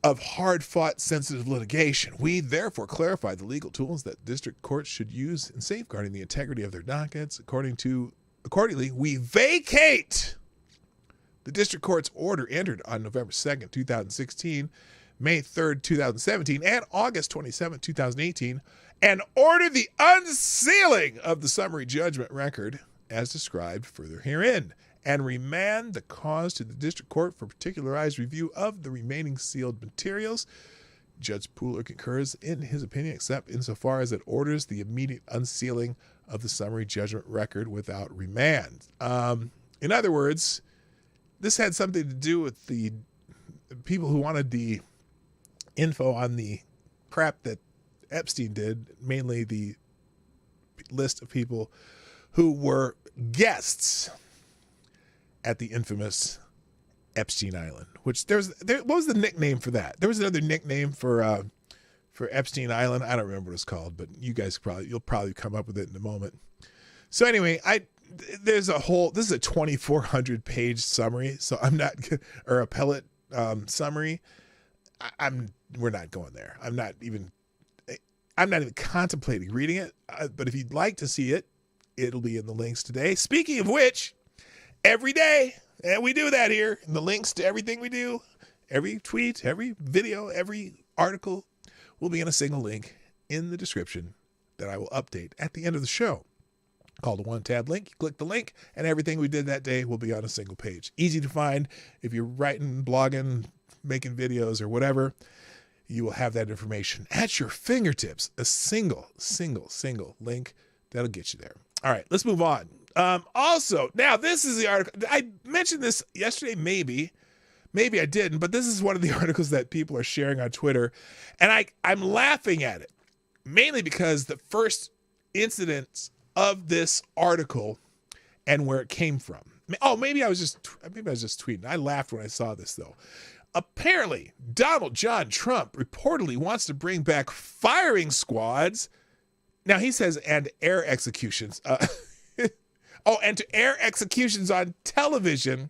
of hard-fought sensitive litigation. We therefore clarify the legal tools that district courts should use in safeguarding the integrity of their dockets. Accordingly, we vacate the district court's order entered on November 2nd, 2016, May 3rd, 2017, and August 27th, 2018, and order the unsealing of the summary judgment record as described further herein, and remand the cause to the district court for particularized review of the remaining sealed materials. Judge Pooler concurs in his opinion, except insofar as it orders the immediate unsealing of the summary judgment record without remand. In other words, this had something to do with the people who wanted the info on the crap that Epstein did, mainly the list of people who were guests at the infamous Epstein Island, which what was the nickname for that? There was another nickname for Epstein Island. I don't remember what it's called, but you'll probably come up with it in a moment. So anyway, this is a 2,400 page summary. So I'm not, or appellate summary. We're not going there. I'm not even contemplating reading it. But if you'd like to see it, it'll be in the links today. Speaking of which, every day, and we do that here, in the links to everything we do, every tweet, every video, every article, will be in a single link in the description that I will update at the end of the show. Called a one-tab link. You click the link, and everything we did that day will be on a single page. Easy to find. If you're writing, blogging, making videos, or whatever, you will have that information at your fingertips. A single link that'll get you there. All right, let's move on. Also, now this is the article. I mentioned this yesterday, maybe I didn't, but this is one of the articles that people are sharing on Twitter, and I'm laughing at it, mainly because the first incidents of this article and where it came from. Oh, maybe I was just tweeting. I laughed when I saw this, though. Apparently, Donald John Trump reportedly wants to bring back firing squads. Now, he says, and air executions. And to air executions on television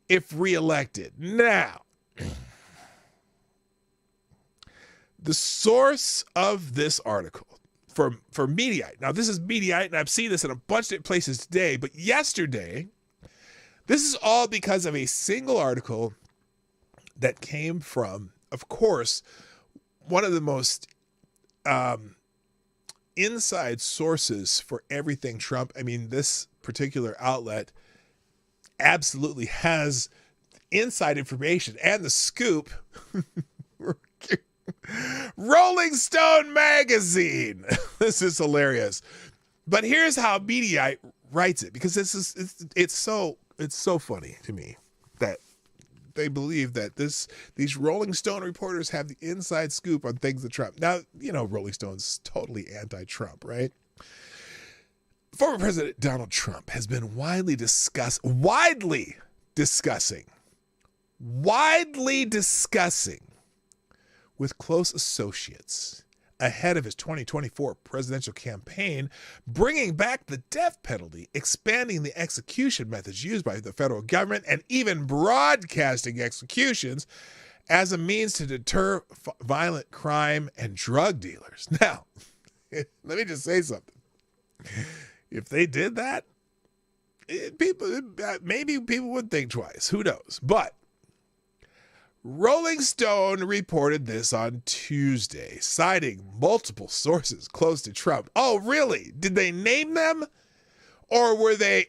if reelected. Now, the source of this article for Mediaite. Now, this is Mediaite, and I've seen this in a bunch of places today, but yesterday, this is all because of a single article that came from, of course, one of the most inside sources for everything Trump. I mean, this particular outlet absolutely has inside information and the scoop. Rolling Stone magazine. This is hilarious. But here's how Mediaite writes it, because it's so funny to me that they believe that these Rolling Stone reporters have the inside scoop on things that Trump. Now, Rolling Stone's totally anti-Trump, right? Former President Donald Trump has been widely discussing with close associates ahead of his 2024 presidential campaign, bringing back the death penalty, expanding the execution methods used by the federal government, and even broadcasting executions as a means to deter violent crime and drug dealers. Now, let me just say something. If they did that, maybe people would think twice. Who knows? But Rolling Stone reported this on Tuesday, citing multiple sources close to Trump. Oh, really? Did they name them? Or were they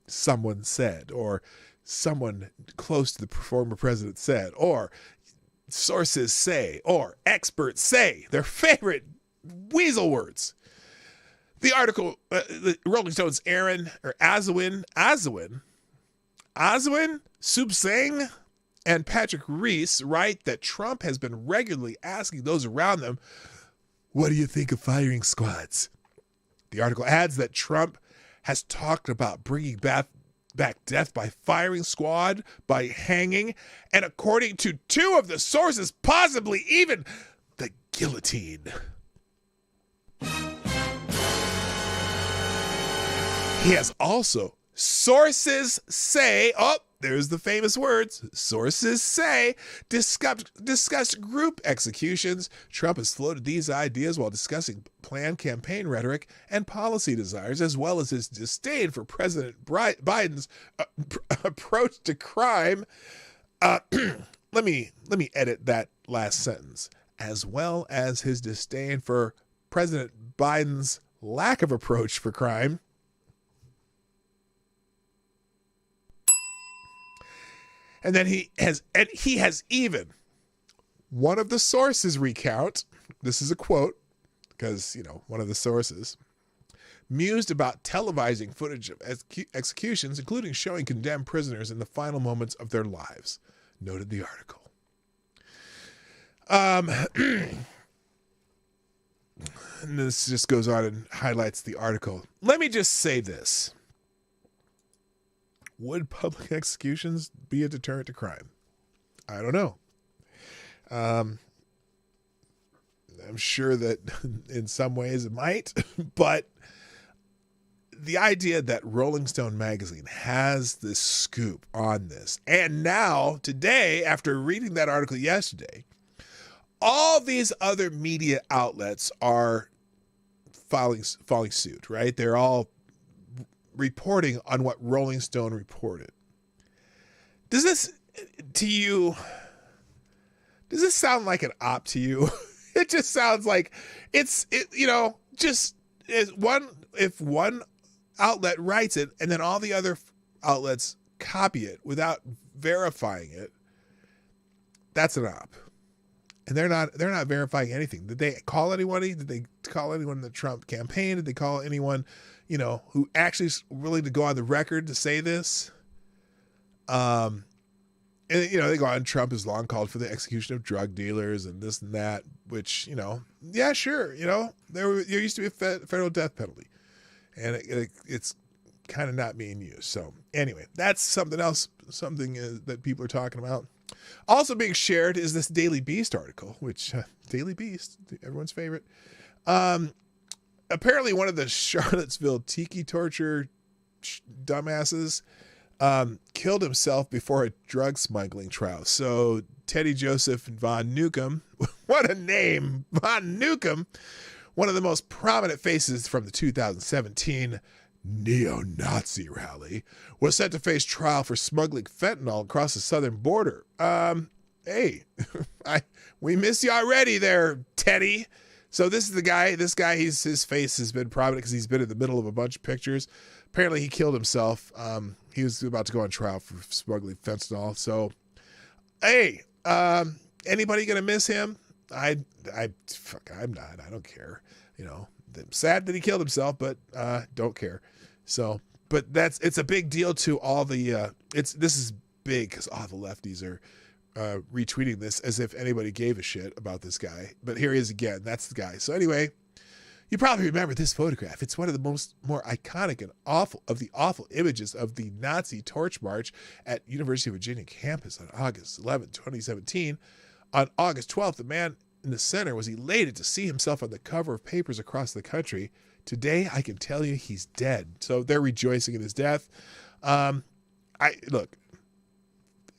someone said, or someone close to the former president said, or sources say, or experts say, their favorite weasel words? The article, the Rolling Stone's Azwin Subsang and Patrick Reese write that Trump has been regularly asking those around them, what do you think of firing squads? The article adds that Trump has talked about bringing back death by firing squad, by hanging, and according to two of the sources, possibly even the guillotine. He has also, sources say, there's the famous words, sources say, discussed group executions. Trump has floated these ideas while discussing planned campaign rhetoric and policy desires, as well as his disdain for President Biden's approach to crime. Let me edit that last sentence. As well as his disdain for President Biden's lack of approach for crime. And then he has even, one of the sources recount, this is a quote, because, one of the sources, mused about televising footage of executions, including showing condemned prisoners in the final moments of their lives, noted the article. And this just goes on and highlights the article. Let me just say this. Would public executions be a deterrent to crime? I don't know. I'm sure that in some ways it might, but the idea that Rolling Stone magazine has this scoop on this, and now today, after reading that article yesterday, all these other media outlets are following suit, right? They're all reporting on what Rolling Stone reported. Does this, to you, Does this sound like an op to you? It just sounds like if one outlet writes it and then all the other outlets copy it without verifying it, that's an op. And they're not verifying anything. Did they call anybody? Did they call anyone in the Trump campaign? Did they call anyone, who actually is willing to go on the record to say this? And they go on, Trump has long called for the execution of drug dealers and this and that, which, yeah, sure. There used to be a federal death penalty, and it's kind of not being used. So anyway, that's something else, that people are talking about. Also being shared is this Daily Beast article, which Daily Beast, everyone's favorite. Apparently one of the Charlottesville tiki torture dumbasses killed himself before a drug smuggling trial. So Teddy Joseph Von Newcomb, what a name, Von Newcomb, one of the most prominent faces from the 2017 neo-Nazi rally, was set to face trial for smuggling fentanyl across the southern border. Hey, we miss you already there, Teddy. So this is the guy. This guy, his face has been prominent because he's been in the middle of a bunch of pictures. Apparently, he killed himself. He was about to go on trial for smuggling fentanyl. So, hey, anybody gonna miss him? I'm not. I don't care. I'm sad that he killed himself, but don't care. So, but it's a big deal to all the. This is big because all the lefties are retweeting this as if anybody gave a shit about this guy. But here he is again. That's the guy. So anyway, you probably remember this photograph. It's one of the more iconic and awful images of the Nazi torch march at University of Virginia campus on August 11, 2017. On August 12th, the man in the center was elated to see himself on the cover of papers across the country. Today, I can tell you he's dead. So they're rejoicing in his death. Look,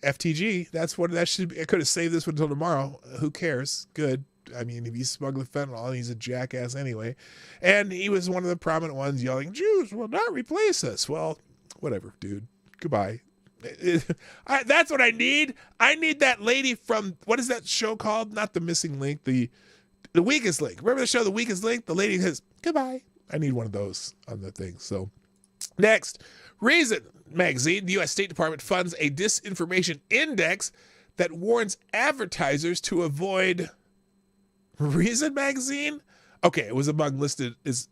FTG, I could have saved this one until tomorrow. Who cares? Good. I mean, if he's smuggling fentanyl, he's a jackass anyway. And he was one of the prominent ones yelling, Jews will not replace us. Well, whatever, dude. Goodbye. That's what I need. I need that lady from, what is that show called? Not The Missing Link, the Weakest Link. Remember the show The Weakest Link? The lady says, goodbye. I need one of those on the thing. So next, Reason magazine, the U.S. State Department funds a disinformation index that warns advertisers to avoid Reason magazine. Okay, it was among listed. It's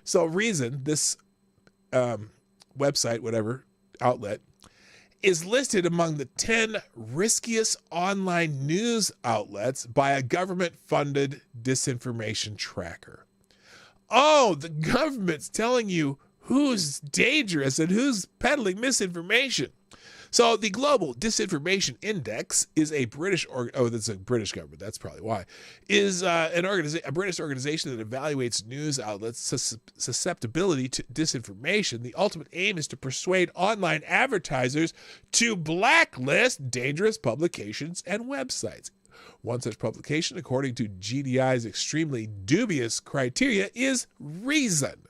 so Reason, this website, whatever outlet, is listed among the 10 riskiest online news outlets by a government-funded disinformation tracker. Oh, the government's telling you who's dangerous and who's peddling misinformation. So the Global Disinformation Index is a British that's a British government. That's probably why. Is a British organization that evaluates news outlets' susceptibility to disinformation. The ultimate aim is to persuade online advertisers to blacklist dangerous publications and websites. One such publication, according to GDI's extremely dubious criteria, is Reason.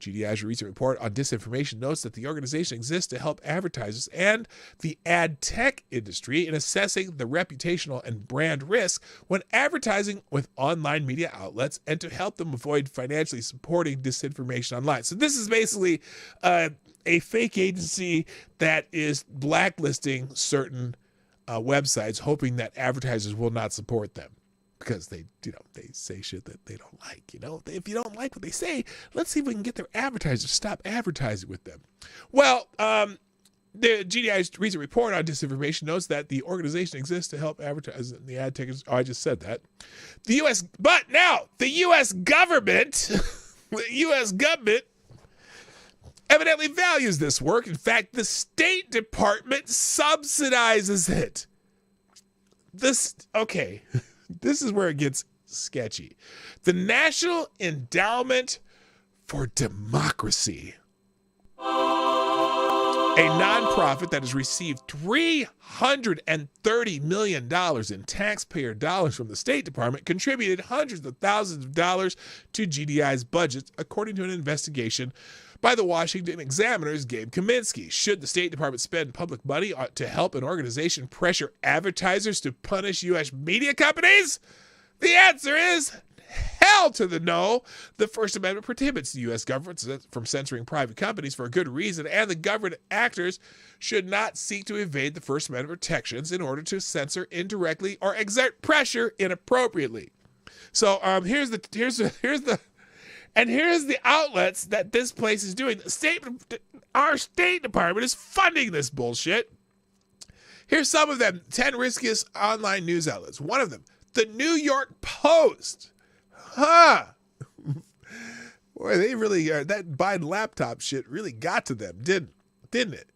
GDI's recent report on disinformation notes that the organization exists to help advertisers and the ad tech industry in assessing the reputational and brand risk when advertising with online media outlets and to help them avoid financially supporting disinformation online. So this is basically a fake agency that is blacklisting certain websites, hoping that advertisers will not support them. Because they say shit that they don't like. If you don't like what they say, let's see if we can get their advertisers to stop advertising with them. Well, the GDI's recent report on disinformation notes that the organization exists to help advertise in the ad tech. Oh, I just said that. The U.S. government, evidently values this work. In fact, the State Department subsidizes it. Okay. This is where it gets sketchy. The National Endowment for Democracy. nonprofit that has received $330 million in taxpayer dollars from the State Department, contributed hundreds of thousands of dollars to GDI's budget, according to an investigation by the Washington Examiner's Gabe Kaminsky. Should the State Department spend public money to help an organization pressure advertisers to punish U.S. media companies? The answer is hell to the no. The First Amendment prohibits the U.S. government from censoring private companies for a good reason, and the government actors should not seek to evade the First Amendment protections in order to censor indirectly or exert pressure inappropriately. So here's the outlets that this place is doing. Our State Department is funding this bullshit. Here's some of them. 10 riskiest online news outlets. One of them, the New York Post. Boy, they really that Biden laptop shit really got to them, didn't it?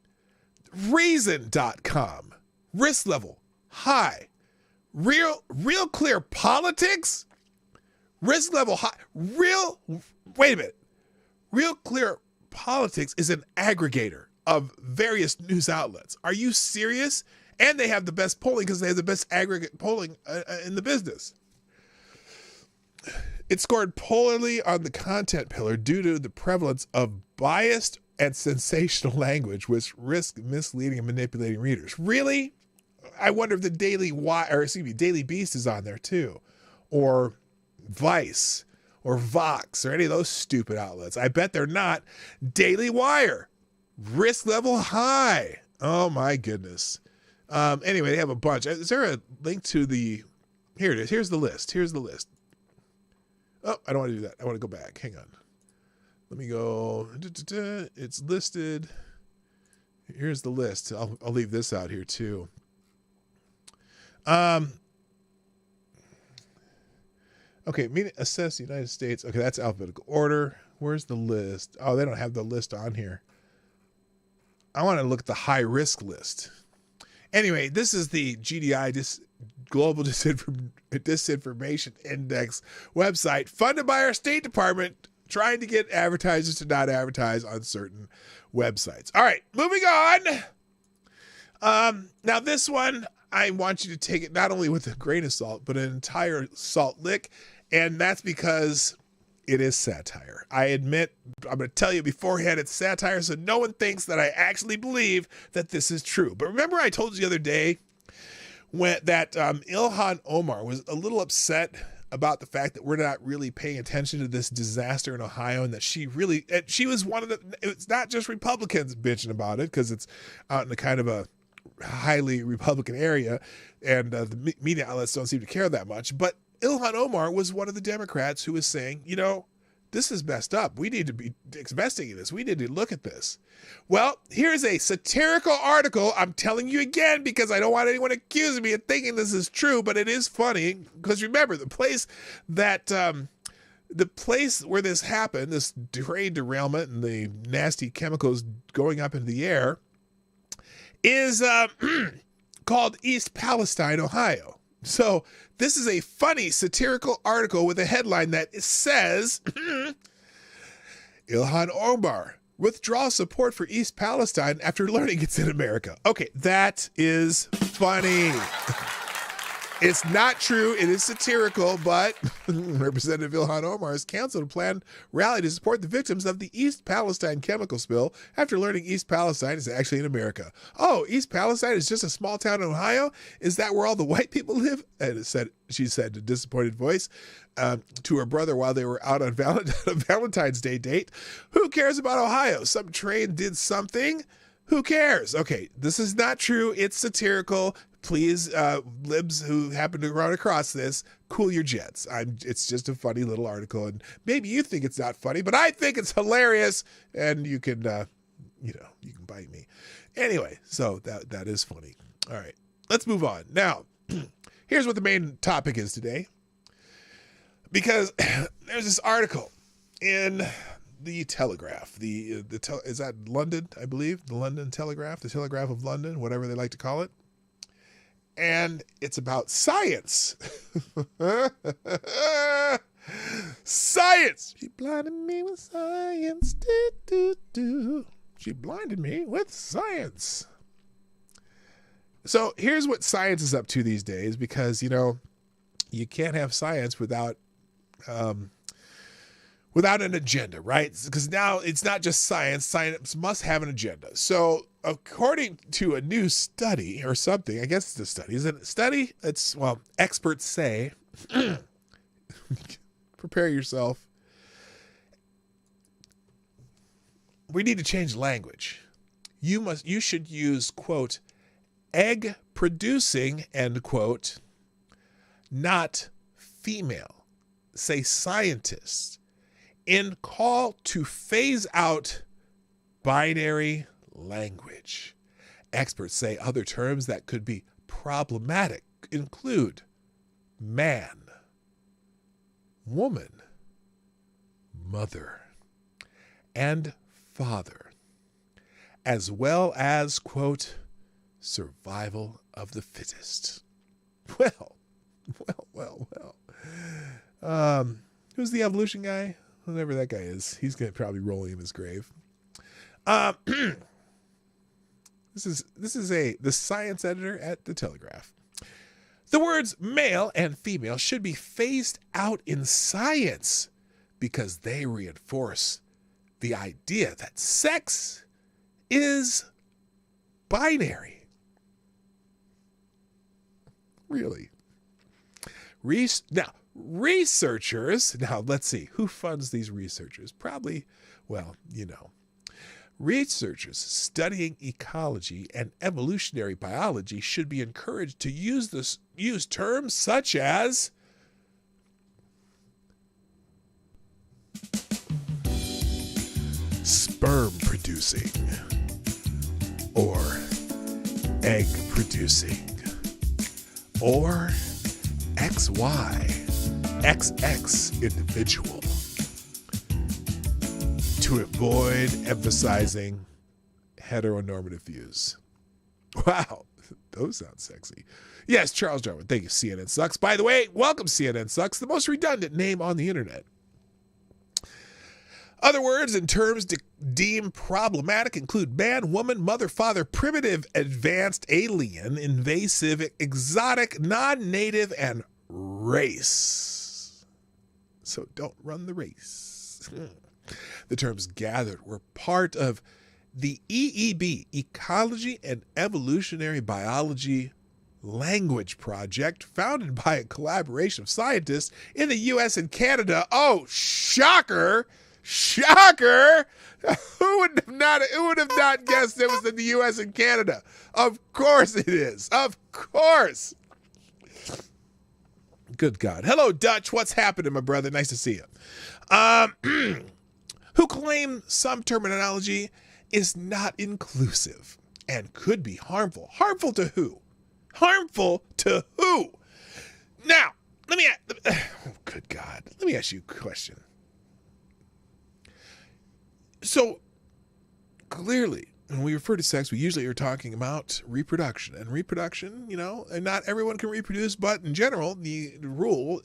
Reason.com. Risk level high. Real clear politics. Risk level high. Wait a minute. Real Clear Politics is an aggregator of various news outlets. Are you serious? And they have the best polling because they have the best aggregate polling in the business. It scored poorly on the content pillar due to the prevalence of biased and sensational language, which risk misleading and manipulating readers. Really? I wonder if the Daily Beast is on there too, or Vice, or Vox, or any of those stupid outlets. I bet they're not. Daily Wire, risk level high. Oh my goodness. Anyway, they have a bunch. Is there a link to the? Here it is. Here's the list. Oh, I don't want to do that. I want to go back. Hang on. Let me go. It's listed. Here's the list. I'll leave this out here too. Okay, assess the United States. Okay, that's alphabetical order. Where's the list? Oh, they don't have the list on here. I want to look at the high risk list. Anyway, this is the GDI Global Disinformation Index website funded by our State Department, trying to get advertisers to not advertise on certain websites. All right, moving on. Now this one, I want you to take it not only with a grain of salt, but an entire salt lick. And that's because it is satire. I admit, I'm going to tell you beforehand, it's satire, so no one thinks that I actually believe that this is true. But remember I told you the other day that Ilhan Omar was a little upset about the fact that we're not really paying attention to this disaster in Ohio, and that she was one of it's not just Republicans bitching about it, because it's out in a kind of a highly Republican area, and the media outlets don't seem to care that much. But Ilhan Omar was one of the Democrats who was saying, this is messed up. We need to be investigating this. We need to look at this. Well, here's a satirical article. I'm telling you again because I don't want anyone accusing me of thinking this is true, but it is funny because remember the place where this happened, this train derailment and the nasty chemicals going up into the air, is called East Palestine, Ohio. So this is a funny satirical article with a headline that says, Ilhan Omar withdraws support for East Palestine after learning it's in America. Okay, that is funny. It's not true. It is satirical, but Representative Ilhan Omar has canceled a planned rally to support the victims of the East Palestine chemical spill after learning East Palestine is actually in America. Oh, East Palestine is just a small town in Ohio? Is that where all the white people live? And she said, a disappointed voice to her brother while they were out on Valentine's Day date. Who cares about Ohio? Some train did something. Who cares? Okay, this is not true. It's satirical. Please, libs who happen to run across this, cool your jets. It's just a funny little article, and maybe you think it's not funny, but I think it's hilarious, and you can bite me. Anyway, so that is funny. All right, let's move on. Now, here's what the main topic is today, because there's this article in the Telegraph. Is that London, I believe? The London Telegraph, the Telegraph of London, whatever they like to call it. And it's about science. Science. She blinded me with science. She blinded me with science. So here's what science is up to these days, because, you know, you can't have science without an agenda, right? Because now it's not just science. Science must have an agenda. So according to a new study or something, I guess it's a study. Is it a study? It's, well, experts say, prepare yourself. We need to change language. You should use, quote, egg producing, end quote, not female. Say scientists. In call to phase out binary language. Experts say other terms that could be problematic include man, woman, mother, and father, as well as, quote, survival of the fittest. Well. Who's the evolution guy? Whoever that guy is, he's gonna probably rolling in his grave. This is the science editor at the Telegraph. The words male and female should be phased out in science because they reinforce the idea that sex is binary. Really? Researchers, now let's see, who funds these researchers? Probably, well, you know. Researchers studying ecology and evolutionary biology should be encouraged to use terms such as sperm producing or egg producing or XY, XX individual, to avoid emphasizing heteronormative views. Wow, those sound sexy. Yes, Charles Darwin, thank you, CNN Sucks. By the way, welcome CNN Sucks, the most redundant name on the internet. Other words and terms deemed problematic include man, woman, mother, father, primitive, advanced, alien, invasive, exotic, non-native, and race. So don't run the race. The terms gathered were part of the EEB, Ecology and Evolutionary Biology Language Project, founded by a collaboration of scientists in the U.S. and Canada. Oh, shocker! Shocker! Who would have not guessed it was in the U.S. and Canada? Of course it is. Of course. Good God. Hello, Dutch. What's happening, my brother? Nice to see you. Who claim some terminology is not inclusive and could be harmful. Harmful to who? Harmful to who? Now, good God. Let me ask you a question. So, clearly, when we refer to sex, we usually are talking about reproduction. And reproduction, you know, and not everyone can reproduce, but in general, the rule,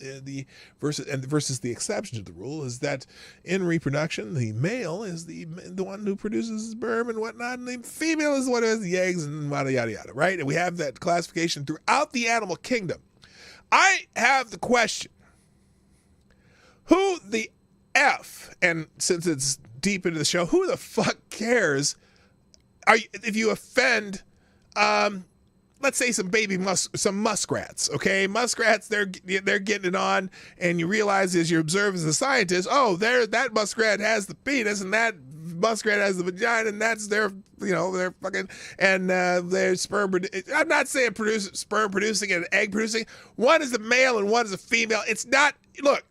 versus the exception to the rule, is that in reproduction, the male is the one who produces sperm and whatnot, and the female is the one who has the eggs and yada, yada, yada, right? And we have that classification throughout the animal kingdom. I have the question, who the F, and since it's deep into the show, who the fuck cares if you offend, let's say some muskrats, okay? Muskrats, they're getting it on, and you realize as you observe as a scientist, oh, that muskrat has the penis, and that muskrat has the vagina, and that's their fucking, and their sperm. I'm not saying sperm producing and egg producing. One is a male and one is a female. It's not, look,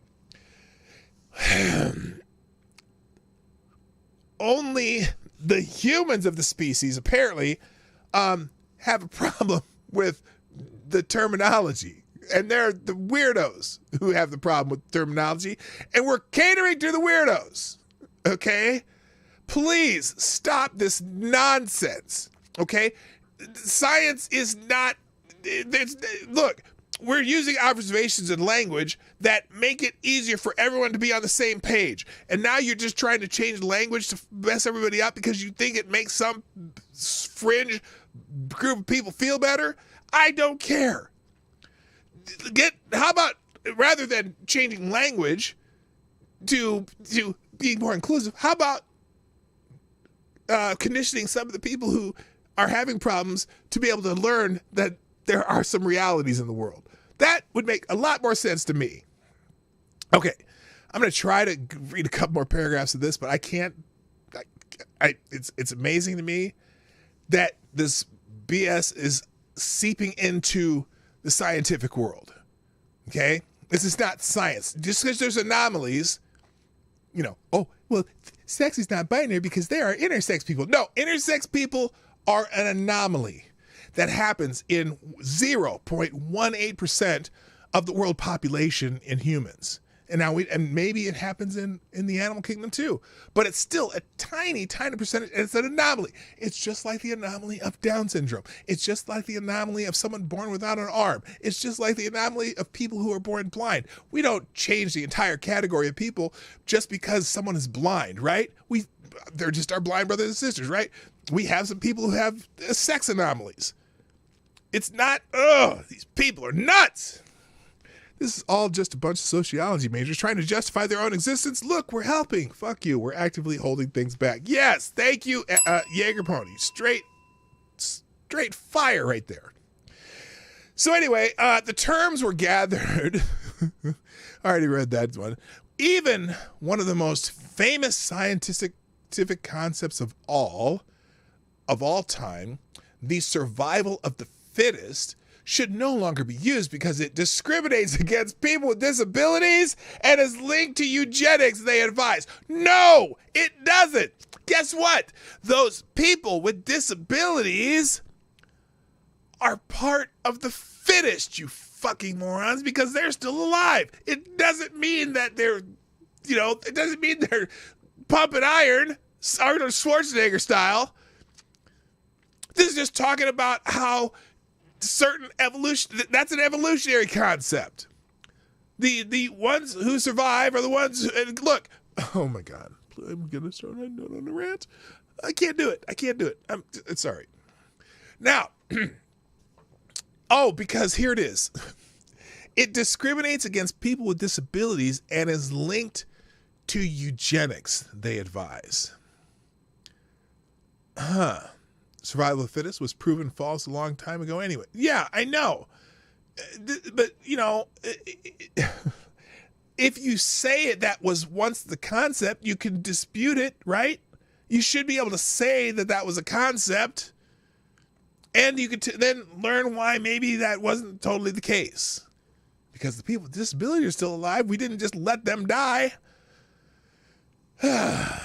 only the humans of the species apparently have a problem with the terminology. And they're the weirdos who have the problem with terminology. And we're catering to the weirdos. Okay? Please stop this nonsense. Okay? Science is not... Look, we're using observations and language that make it easier for everyone to be on the same page. And now you're just trying to change language to mess everybody up because you think it makes some fringe group of people feel better. I don't care. How about, rather than changing language to be more inclusive, how about conditioning some of the people who are having problems to be able to learn that there are some realities in the world? That would make a lot more sense to me. Okay, I'm going to try to read a couple more paragraphs of this, but I can't. It's amazing to me that this BS is seeping into the scientific world. Okay? This is not science. Just because there's anomalies, oh, well, sex is not binary because there are intersex people. No, intersex people are an anomaly that happens in 0.18% of the world population in humans. And maybe it happens in the animal kingdom too, but it's still a tiny percentage. It's an anomaly. It's just like the anomaly of Down syndrome. It's just like the anomaly of someone born without an arm. It's just like the anomaly of people who are born blind. We don't change the entire category of people just because someone is blind, right? They're just our blind brothers and sisters, right? We have some people who have sex anomalies. It's not, these people are nuts. This is all just a bunch of sociology majors trying to justify their own existence. Look, we're helping. Fuck you. We're actively holding things back. Yes, thank you, Jaeger Pony. Straight fire right there. So anyway, the terms were gathered. I already read that one. Even one of the most famous scientific concepts of all time, the survival of the fittest, should no longer be used because it discriminates against people with disabilities and is linked to eugenics, they advise. No, it doesn't. Guess what? Those people with disabilities are part of the fittest, you fucking morons, because they're still alive. It doesn't mean that they're, it doesn't mean they're pumping iron, Arnold Schwarzenegger style. This is just talking about how certain evolution, that's an evolutionary concept. The ones who survive are the ones who, and look, oh my God, I'm going to start on a rant. I can't do it. I'm sorry. Now, because here it is. It discriminates against people with disabilities and is linked to eugenics, they advise. Survival of the fittest was proven false a long time ago anyway. Yeah, I know. But, if you say that was once the concept, you can dispute it, right? You should be able to say that was a concept, and you could then learn why maybe that wasn't totally the case. Because the people with disability are still alive. We didn't just let them die.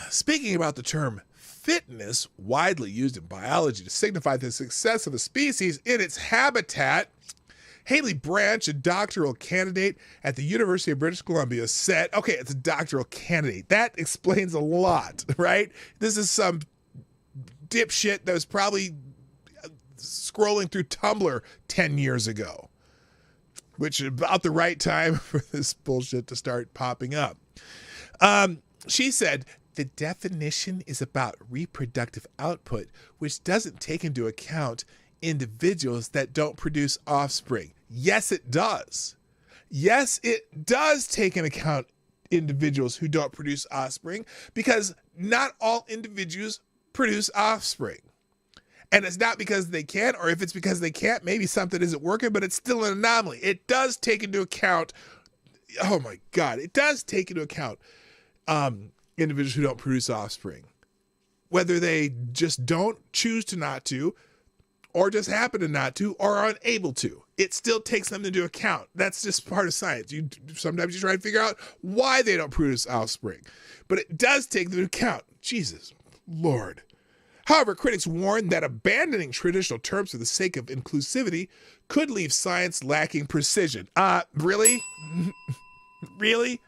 Speaking about the term fitness, widely used in biology to signify the success of a species in its habitat, Haley Branch, a doctoral candidate at the University of British Columbia, said, okay, it's a doctoral candidate. That explains a lot, right? This is some dipshit that was probably scrolling through Tumblr 10 years ago, which is about the right time for this bullshit to start popping up. She said, the definition is about reproductive output, which doesn't take into account individuals that don't produce offspring. Yes, it does. Yes, it does take into account individuals who don't produce offspring, because not all individuals produce offspring. And it's not because they can't, or if it's because they can't, maybe something isn't working, but it's still an anomaly. It does take into account, oh my God, it does take into account individuals who don't produce offspring. Whether they just don't choose to not to, or just happen to not to, or are unable to. It still takes them into account. That's just part of science. Sometimes you try to figure out why they don't produce offspring. But it does take them into account. Jesus Lord. However, critics warn that abandoning traditional terms for the sake of inclusivity could leave science lacking precision. Really? Really?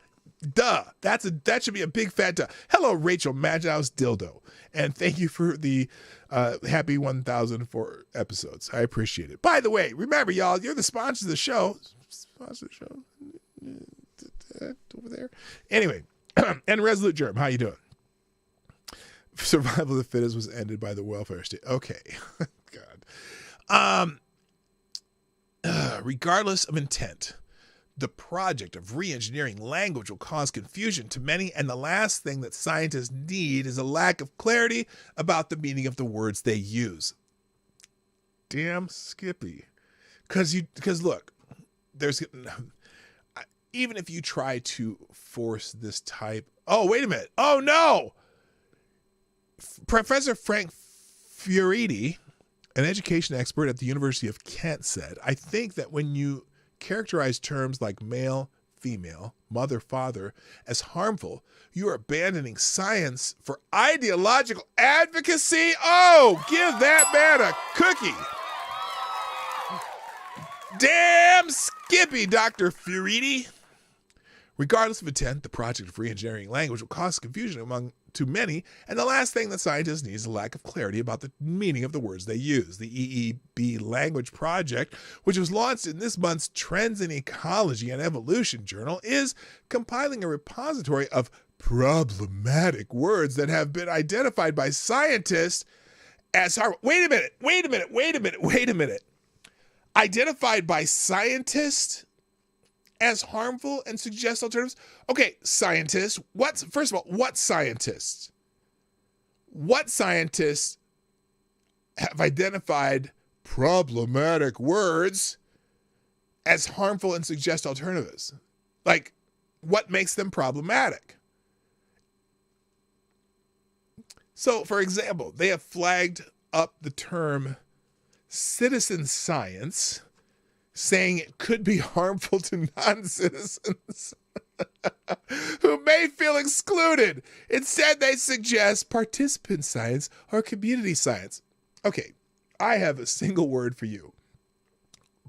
Duh. That should be a big fat duh. Hello, Rachel Madhouse Dildo. And thank you for the happy 1,004 episodes. I appreciate it. By the way, remember, y'all, you're the sponsors of the show. Sponsor of the show. Over there. Anyway, and Resolute Germ, how you doing? Survival of the fittest was ended by the welfare state. Okay. God. Regardless of intent, the project of re-engineering language will cause confusion to many, and the last thing that scientists need is a lack of clarity about the meaning of the words they use. Damn Skippy. Because look, even if you try to force this type... Oh, wait a minute. Oh, no! Professor Frank Furedi, an education expert at the University of Kent, said, I think that when you characterize terms like male, female, mother, father as harmful, you are abandoning science for ideological advocacy. Oh, give that man a cookie. Damn Skippy, Dr. Furedi. Regardless of intent, the project of re-engineering language will cause confusion among too many, and the last thing that scientists need is a lack of clarity about the meaning of the words they use. The EEB Language Project, which was launched in this month's Trends in Ecology and Evolution journal, is compiling a repository of problematic words that have been identified by scientists as harmful. Wait a minute. Identified by scientists as harmful and suggest alternatives? Okay, scientists. First of all, what scientists? What scientists have identified problematic words as harmful and suggest alternatives? Like, what makes them problematic? So, for example, they have flagged up the term citizen science, saying it could be harmful to non-citizens who may feel excluded. Instead, they suggest participant science or community science. Okay, I have a single word for you.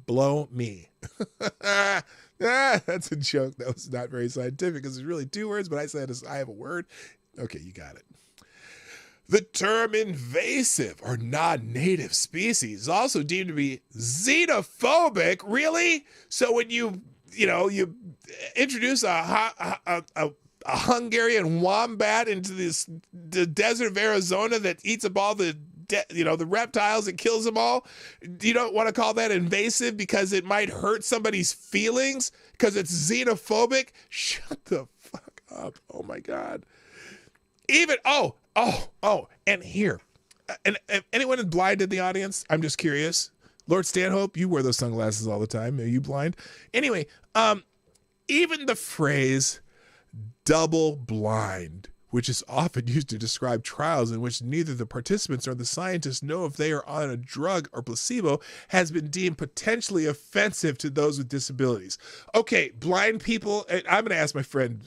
Blow me. That's a joke. That was not very scientific because it's really two words, but I said I have a word. Okay, you got it. The term invasive or non-native species is also deemed to be xenophobic. Really? So when you introduce a Hungarian wombat into the desert of Arizona that eats up all the reptiles and kills them all, you don't want to call that invasive because it might hurt somebody's feelings because it's xenophobic? Shut the fuck up. Oh my God. Even, and here, and anyone blind in the audience? I'm just curious. Lord Stanhope, you wear those sunglasses all the time. Are you blind? Anyway, even the phrase double blind, which is often used to describe trials in which neither the participants nor the scientists know if they are on a drug or placebo, has been deemed potentially offensive to those with disabilities. Okay, blind people, and I'm going to ask my friend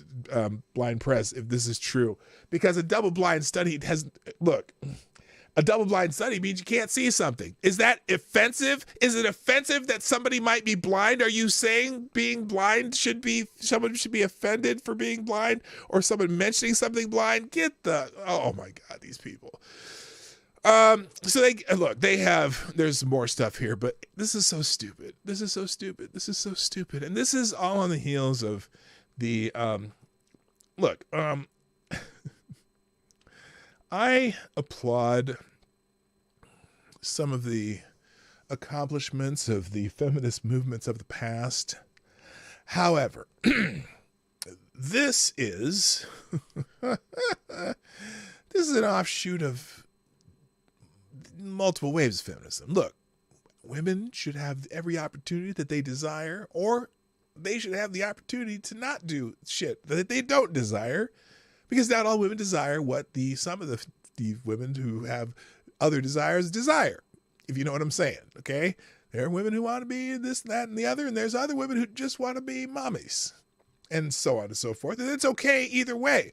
Blind Press if this is true, because a double-blind study a double-blind study means you can't see something. Is that offensive? Is it offensive that somebody might be blind? Are you saying being blind someone should be offended for being blind, or someone mentioning something blind? Oh my God, these people. So there's more stuff here, but this is so stupid. And this is all on the heels of the, I applaud some of the accomplishments of the feminist movements of the past. However, this is an offshoot of multiple waves of feminism. Look, women should have every opportunity that they desire, or they should have the opportunity to not do shit that they don't desire. Because not all women desire what some of the women who have other desires desire, if you know what I'm saying, okay? There are women who want to be this, that, and the other, and there's other women who just want to be mommies, and so on and so forth. And it's okay either way.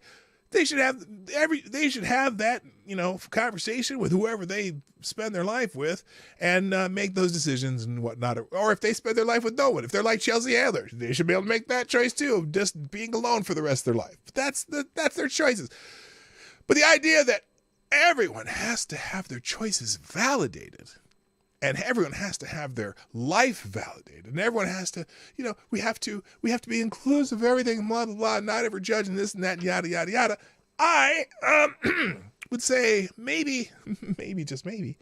they should have that, conversation with whoever they spend their life with and make those decisions and whatnot. Or if they spend their life with no one, if they're like Chelsea Handler, they should be able to make that choice too, of just being alone for the rest of their life. That's their choices. But the idea that everyone has to have their choices validated, and everyone has to have their life validated, and everyone has to, we have to be inclusive of everything, blah, blah, blah, not ever judging this and that, yada, yada, yada. I would say maybe, just maybe,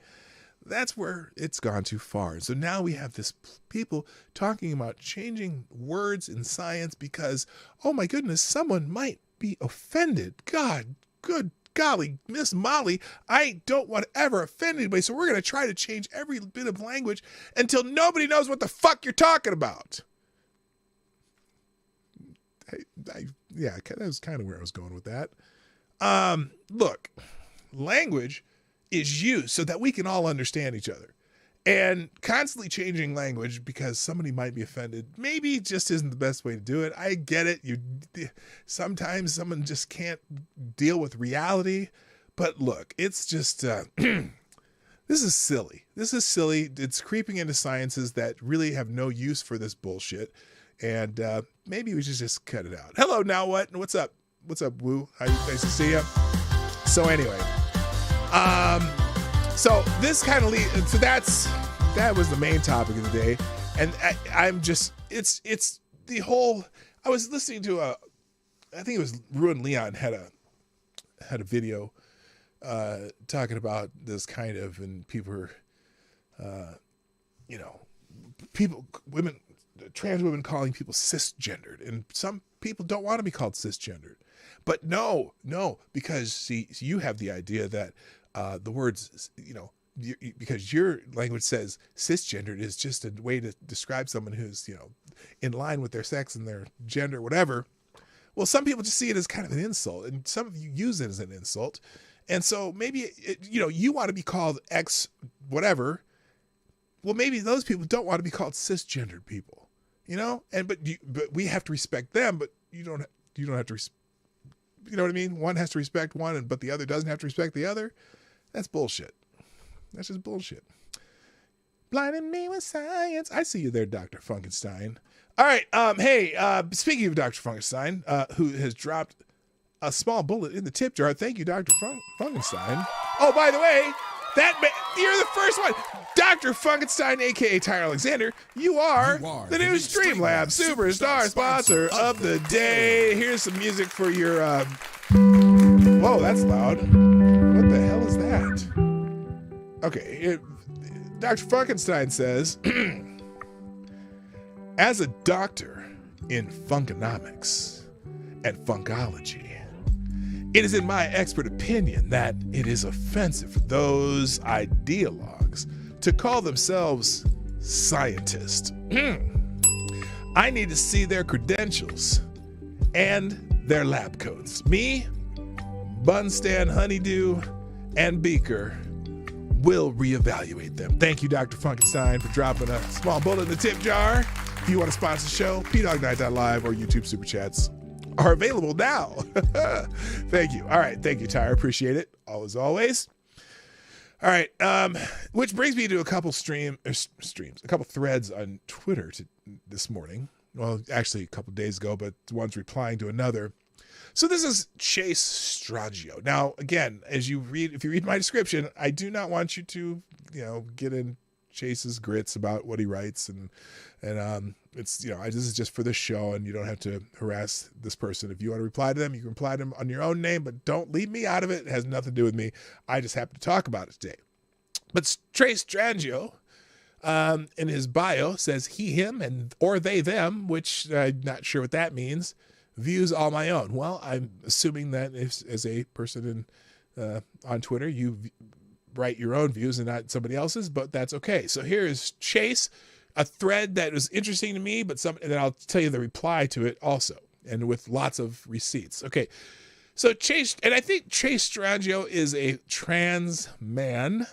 that's where it's gone too far. So now we have this people talking about changing words in science because, oh my goodness, someone might be offended. God, good golly, Miss Molly, I don't want to ever offend anybody, so we're going to try to change every bit of language until nobody knows what the fuck you're talking about. Yeah, that was kind of where I was going with that. Look, language is used so that we can all understand each other. And constantly changing language because somebody might be offended maybe just isn't the best way to do it. I get it. Sometimes someone just can't deal with reality. But look, it's just, this is silly. This is silly. It's creeping into sciences that really have no use for this bullshit. And maybe we should just cut it out. Hello, now what? What's up? What's up, Woo? Nice to see you. So anyway, so this kind of so that was the main topic of the day. And I'm just, it's the whole, I was listening to I think it was Ruin Leon had a video talking about this kind of, and people were, trans women calling people cisgendered, and some people don't want to be called cisgendered. But no, because see, you have the idea that the words, because your language says cisgendered is just a way to describe someone who's, in line with their sex and their gender, whatever. Well, some people just see it as kind of an insult, and some of you use it as an insult. And so maybe, you want to be called X whatever. Well, maybe those people don't want to be called cisgendered people, but we have to respect them, but you don't have to, you know what I mean? One has to respect one, but the other doesn't have to respect the other. That's bullshit. That's just bullshit. Blinding me with science. I see you there, Dr. Funkenstein. All right. Hey, speaking of Dr. Funkenstein, who has dropped a small bullet in the tip jar. Thank you, Dr. Funkenstein. Oh, by the way, you're the first one. Dr. Funkenstein, a.k.a. Tyler Alexander, you are the new Streamlabs Superstar sponsor of the day. Here's some music for your... Whoa, that's loud. What the hell is that? Okay, Dr. Funkenstein says, as a doctor in funkonomics and funkology, it is in my expert opinion that it is offensive for those ideologues to call themselves scientists. I need to see their credentials and their lab coats. Me, Bunstand, Honeydew, and Beaker will reevaluate them. Thank you, Dr. Funkenstein, for dropping a small bullet in the tip jar. If you want to sponsor the show, pdognight.live or YouTube Super Chats are available now. Thank you. All right. Thank you, Tyra. Appreciate it. As always. All right. Which brings me to a couple a couple threads on Twitter this morning. Well, actually a couple days ago, but one's replying to another. So this is Chase Stragio. Now, again, if you read my description, I do not want you to, get in Chase's grits about what he writes, and it's, this is just for the show, and you don't have to harass this person. If you want to reply to them, you can reply to them on your own name, but don't leave me out of it. It has nothing to do with me. I just happen to talk about it today. But Chase Stragio, in his bio, says he, him, or they, them, which I'm not sure what that means. Views all my own. Well, I'm assuming that as a person on Twitter, you write your own views and not somebody else's, but that's okay. So here is Chase, a thread that was interesting to me, and then I'll tell you the reply to it also, and with lots of receipts. Okay, so Chase, and I think Chase Stragio is a trans man,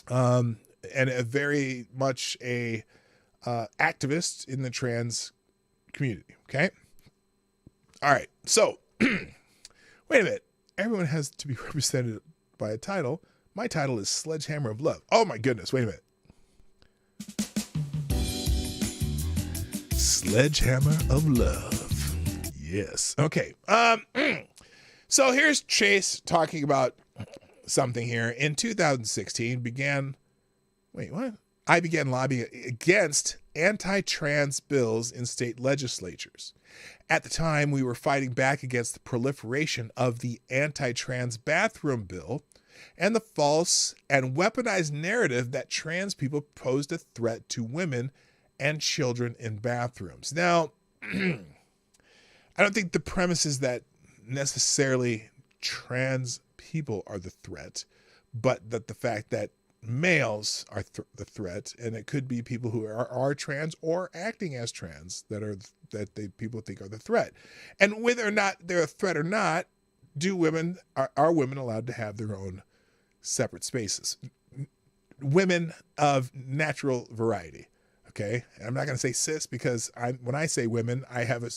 and a very much a activist in the trans community. Okay. All right, so Wait a minute. Everyone has to be represented by a title. My title is Sledgehammer of Love. Oh my goodness. Wait a minute. Sledgehammer of Love. Yes. Okay. So here's Chase talking about something here. In 2016 I began lobbying against anti-trans bills in state legislatures. At the time, we were fighting back against the proliferation of the anti-trans bathroom bill and the false and weaponized narrative that trans people posed a threat to women and children in bathrooms. Now, I don't think the premise is that necessarily trans people are the threat, but that the fact that males are the threat, and it could be people who are trans or acting as trans people think are the threat. And whether or not they're a threat or not, are women allowed to have their own separate spaces? Women of natural variety. Okay, I'm not going to say cis because when I say women, I have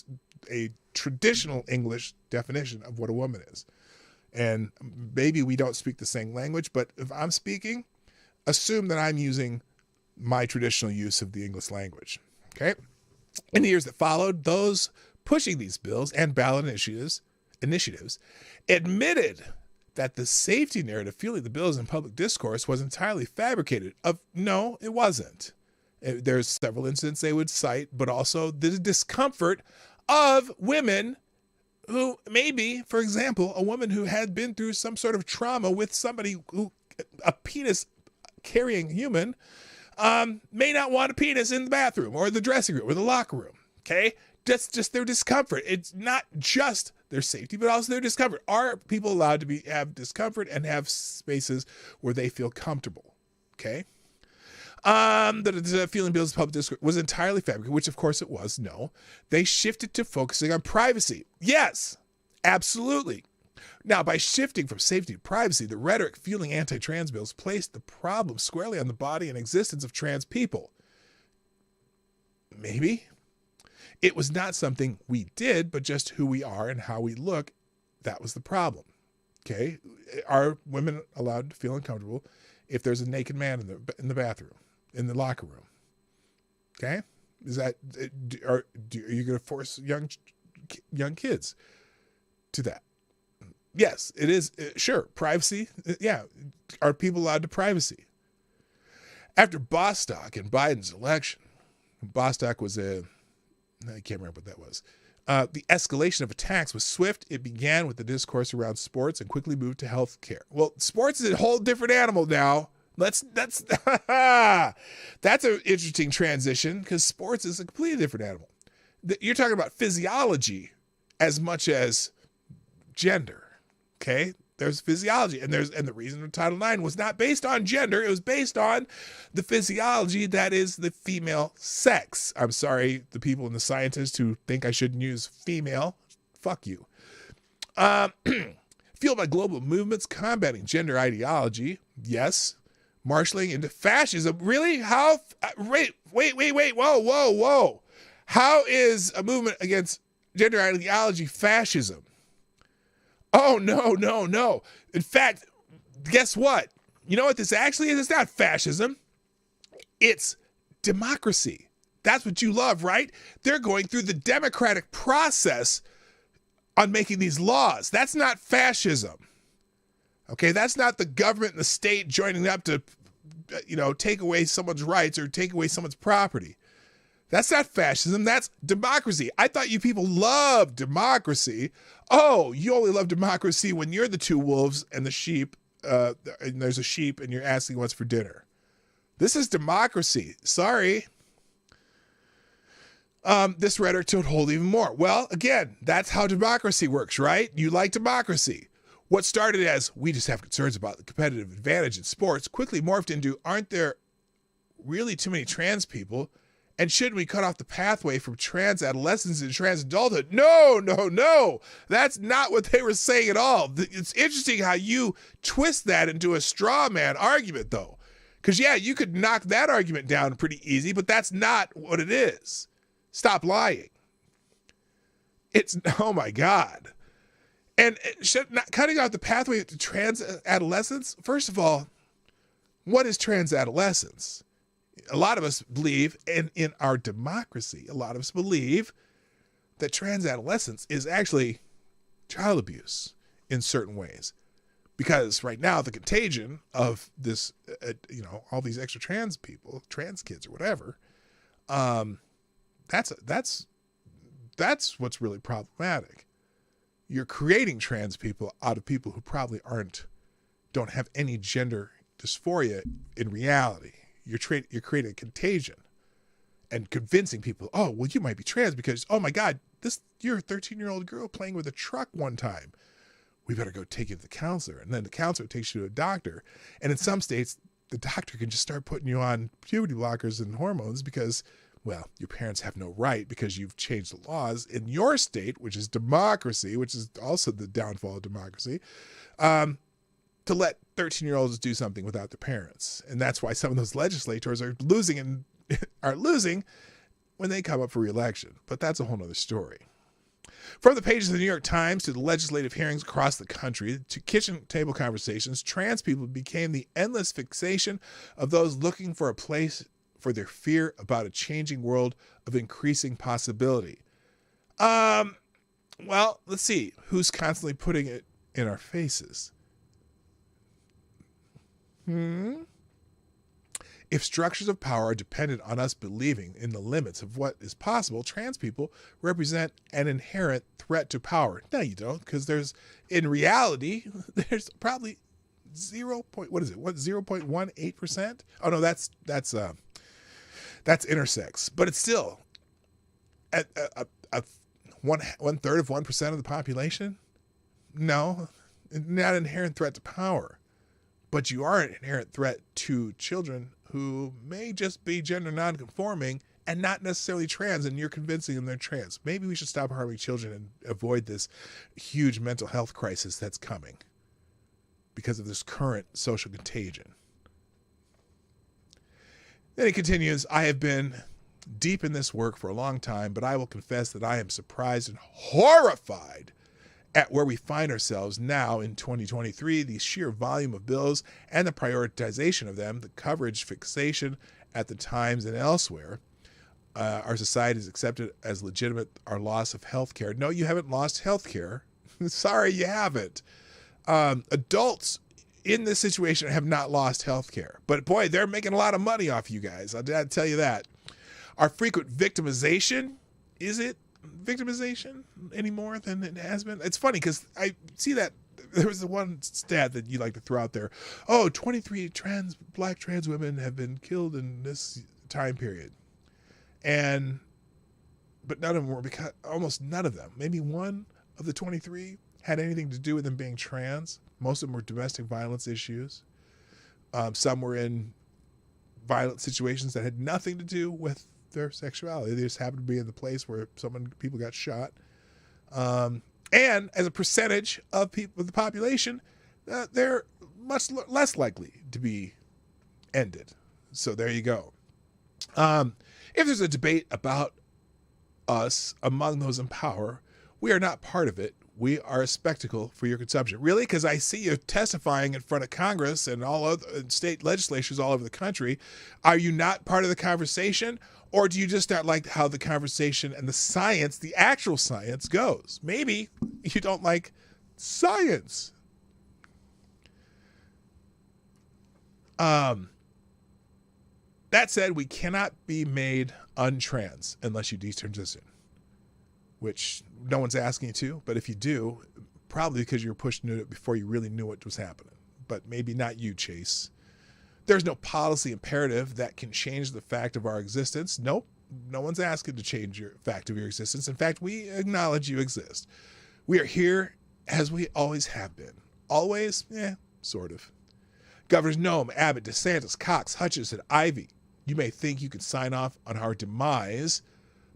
a traditional English definition of what a woman is. And maybe we don't speak the same language, but if I'm speaking, assume that I'm using my traditional use of the English language. Okay, in the years that followed, those pushing these bills and ballot initiatives admitted that the safety narrative fueling the bills in public discourse was entirely fabricated. No, it wasn't. There's several incidents they would cite, but also the discomfort of women who maybe, for example, a woman who had been through some sort of trauma with somebody a penis carrying human, may not want a penis in the bathroom or the dressing room or the locker room. Okay. That's just their discomfort. It's not just their safety, but also their discomfort. Are people allowed to have discomfort and have spaces where they feel comfortable? Okay. The feeling bills of public discourse was entirely fabricated, which of course it was. No, they shifted to focusing on privacy. Yes, absolutely. Now, by shifting from safety to privacy, the rhetoric fueling anti-trans bills placed the problem squarely on the body and existence of trans people. Maybe it was not something we did, but just who we are and how we look. That was the problem. Okay, are women allowed to feel uncomfortable if there's a naked man in the bathroom, in the locker room? Okay, are you going to force young kids to that? Yes, it is. Sure, privacy. Yeah, are people allowed to privacy? After Bostock and Biden's election, Bostock was I can't remember what that was. The escalation of attacks was swift. It began with the discourse around sports and quickly moved to health care. Well, sports is a whole different animal now. That's an interesting transition because sports is a completely different animal. You're talking about physiology as much as gender. Okay, there's physiology, and the reason Title IX was not based on gender. It was based on the physiology that is the female sex. I'm sorry, the people and the scientists who think I shouldn't use female. Fuck you. Fueled by global movements combating gender ideology. Yes. Marshaling into fascism. Really? How? Wait. Whoa. How is a movement against gender ideology fascism? Oh, no. In fact, guess what? You know what this actually is? It's not fascism. It's democracy. That's what you love, right? They're going through the democratic process on making these laws. That's not fascism. Okay, that's not the government and the state joining up to, take away someone's rights or take away someone's property. That's not fascism. That's democracy. I thought you people love democracy. Oh, you only love democracy when you're the two wolves and the sheep, and there's a sheep and you're asking what's for dinner. This is democracy. Sorry. This rhetoric took hold even more. Well, again, that's how democracy works, right? You like democracy. What started as, we just have concerns about the competitive advantage in sports, quickly morphed into, aren't there really too many trans people? And shouldn't we cut off the pathway from trans adolescence and trans adulthood? No. That's not what they were saying at all. It's interesting how you twist that into a straw man argument, though. Because, yeah, you could knock that argument down pretty easy, but that's not what it is. Stop lying. Oh, my God. And not cutting out the pathway to trans adolescence. First of all, what is trans adolescence? A lot of us believe, and in our democracy, a lot of us believe that trans adolescence is actually child abuse in certain ways. Because right now, the contagion of this, all these extra trans people, trans kids or whatever, that's what's really problematic. You're creating trans people out of people who probably don't have any gender dysphoria in reality. You're creating a contagion and convincing people, oh, well, you might be trans because, oh my God, you're a 13-year-old girl playing with a truck one time. We better go take you to the counselor. And then the counselor takes you to a doctor. And in some states, the doctor can just start putting you on puberty blockers and hormones because, well, your parents have no right because you've changed the laws in your state, which is democracy, which is also the downfall of democracy, to let 13-year-olds do something without their parents. And that's why some of those legislators are losing when they come up for re-election. But that's a whole nother story. From the pages of the New York Times to the legislative hearings across the country to kitchen table conversations, trans people became the endless fixation of those looking for a place for their fear about a changing world of increasing possibility. Well, let's see. Who's constantly putting it in our faces? If structures of power are dependent on us believing in the limits of what is possible, trans people represent an inherent threat to power. No, you don't, because in reality, there's probably 0.18%? Oh no, that's intersex, but it's still a 1/3 of 1% of the population. No, not an inherent threat to power, but you are an inherent threat to children who may just be gender nonconforming and not necessarily trans, and you're convincing them they're trans. Maybe we should stop harming children and avoid this huge mental health crisis that's coming because of this current social contagion. Then he continues, I have been deep in this work for a long time, but I will confess that I am surprised and horrified at where we find ourselves now in 2023, the sheer volume of bills and the prioritization of them, the coverage fixation at the Times and elsewhere. Our society has accepted as legitimate our loss of health care. No, you haven't lost health care. Sorry, you haven't. Adults in this situation have not lost health care. But boy, they're making a lot of money off you guys. I'll tell you that. Our frequent victimization, is it victimization any more than it has been? It's funny because I see that there was the one stat that you like to throw out there. Oh, 23 black trans women have been killed in this time period. But none of them were, because almost none of them, maybe one of the 23 had anything to do with them being trans. Most of them were domestic violence issues. Some were in violent situations that had nothing to do with their sexuality. They just happened to be in the place where people got shot. And as a percentage of the population, they're much less likely to be ended. So there you go. If there's a debate about us among those in power, we are not part of it. We are a spectacle for your consumption. Really? Because I see you testifying in front of Congress and all other state legislatures all over the country. Are you not part of the conversation? Or do you just not like how the conversation and the science, the actual science, goes? Maybe you don't like science. That said, we cannot be made untrans unless you detransition, which no one's asking you to, but if you do, probably because you're pushing it before you really knew what was happening. But maybe not you, Chase. There's no policy imperative that can change the fact of our existence. Nope. No one's asking to change your fact of your existence. In fact, we acknowledge you exist. We are here as we always have been. Always? Sort of. Governors Nome, Abbott, DeSantis, Cox, Hutchinson, Ivey. You may think you can sign off on our demise,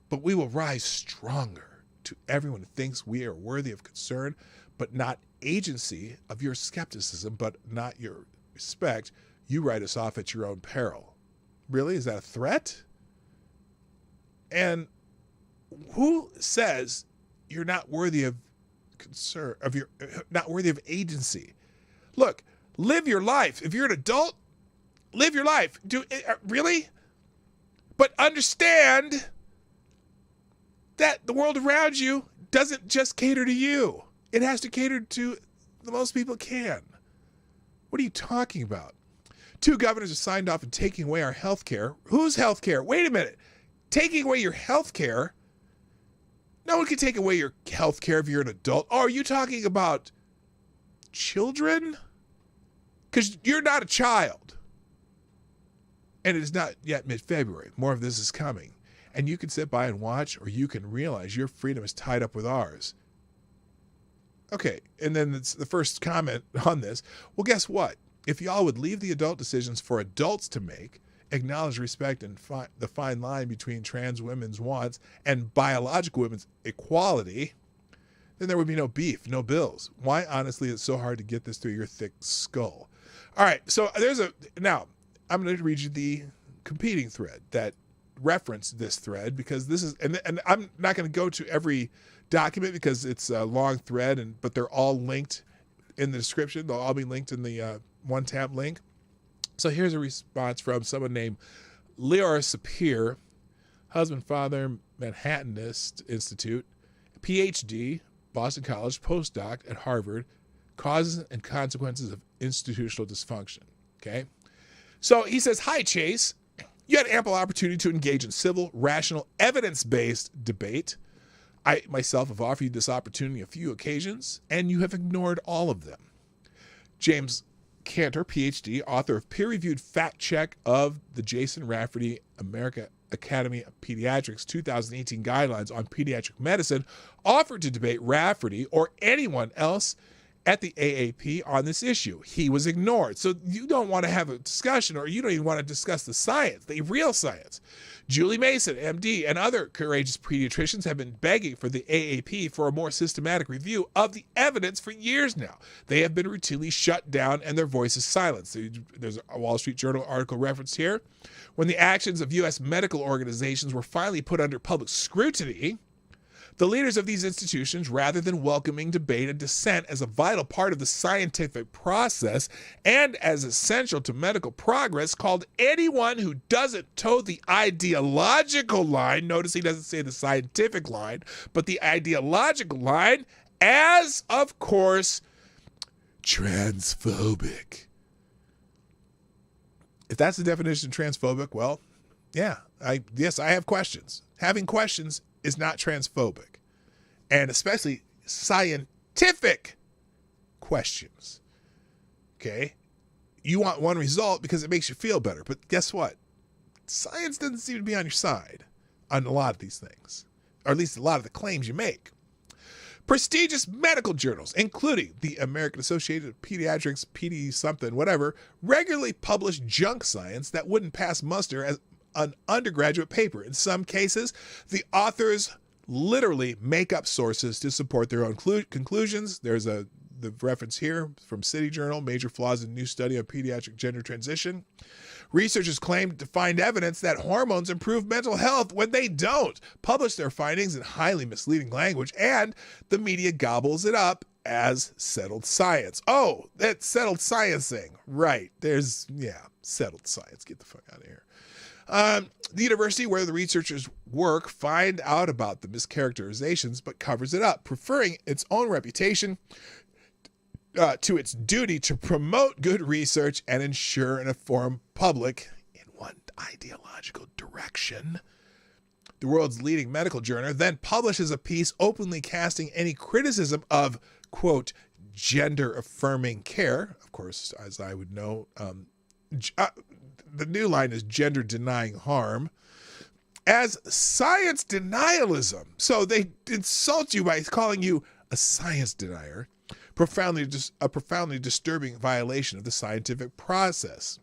but we will rise stronger to everyone who thinks we are worthy of concern, but not agency of your skepticism, but not your respect. You write us off at your own peril. Really? Is that a threat? And who says you're not worthy of concern, not worthy of agency. Look, live your life. If you're an adult, live your life. Really? But understand that the world around you doesn't just cater to you. It has to cater to the most people it can. What are you talking about? 2 governors have signed off on taking away our health care. Whose health care? Wait a minute. Taking away your health care? No one can take away your health care if you're an adult. Oh, are you talking about children? Because you're not a child. And it is not yet mid-February. More of this is coming. And you can sit by and watch, or you can realize your freedom is tied up with ours. Okay, and then it's the first comment on this. Well, guess what? If y'all would leave the adult decisions for adults to make, acknowledge, respect, and the fine line between trans women's wants and biological women's equality, then there would be no beef, no bills. Why, honestly, it's so hard to get this through your thick skull. All right, so now I'm going to read you the competing thread that referenced this thread, because this is, and I'm not going to go to every document because it's a long thread, but they're all linked in the description. They'll all be linked in the one tab link. So here's a response from someone named Leora Sapir, husband, father, Manhattanist Institute, PhD, Boston College, postdoc at Harvard, causes and consequences of institutional dysfunction. Okay. So he says, hi, Chase. You had ample opportunity to engage in civil, rational, evidence-based debate. I myself have offered you this opportunity a few occasions, and you have ignored all of them. James Cantor, PhD, author of peer-reviewed fact check of the Jason Rafferty American Academy of Pediatrics 2018 guidelines on pediatric medicine, offered to debate Rafferty or anyone else at the AAP on this issue. He was ignored. So you don't want to have a discussion, or you don't even want to discuss the science, the real science. Julie Mason, MD, and other courageous pediatricians have been begging for the AAP for a more systematic review of the evidence for years now. They have been routinely shut down and their voices silenced. There's a Wall Street Journal article referenced here. When the actions of U.S. medical organizations were finally put under public scrutiny, the leaders of these institutions, rather than welcoming debate and dissent as a vital part of the scientific process and as essential to medical progress, called anyone who doesn't toe the ideological line, notice he doesn't say the scientific line, but the ideological line, as, of course, transphobic. If that's the definition of transphobic, well, yeah, I have questions. Having questions is not transphobic, and especially scientific questions. Okay? You want one result because it makes you feel better, but guess what? Science doesn't seem to be on your side on a lot of these things, or at least a lot of the claims you make. Prestigious medical journals, including the American Association of Pediatrics, PD something, whatever, regularly publish junk science that wouldn't pass muster as an undergraduate paper. In some cases, the authors literally make up sources to support their own conclusions. There's the reference here from City Journal, major flaws in new study on pediatric gender transition. Researchers claim to find evidence that hormones improve mental health when they don't, publish their findings in highly misleading language, and the media gobbles it up as settled science. Oh, that settled science thing. Right. Settled science. Get the fuck out of here. The university where the researchers work find out about the mischaracterizations but covers it up, preferring its own reputation to its duty to promote good research and ensure an informed public in one ideological direction. The world's leading medical journal then publishes a piece openly casting any criticism of, quote, gender-affirming care. Of course, as I would know, the new line is gender-denying harm, as science denialism. So they insult you by calling you a science denier, a profoundly disturbing violation of the scientific process.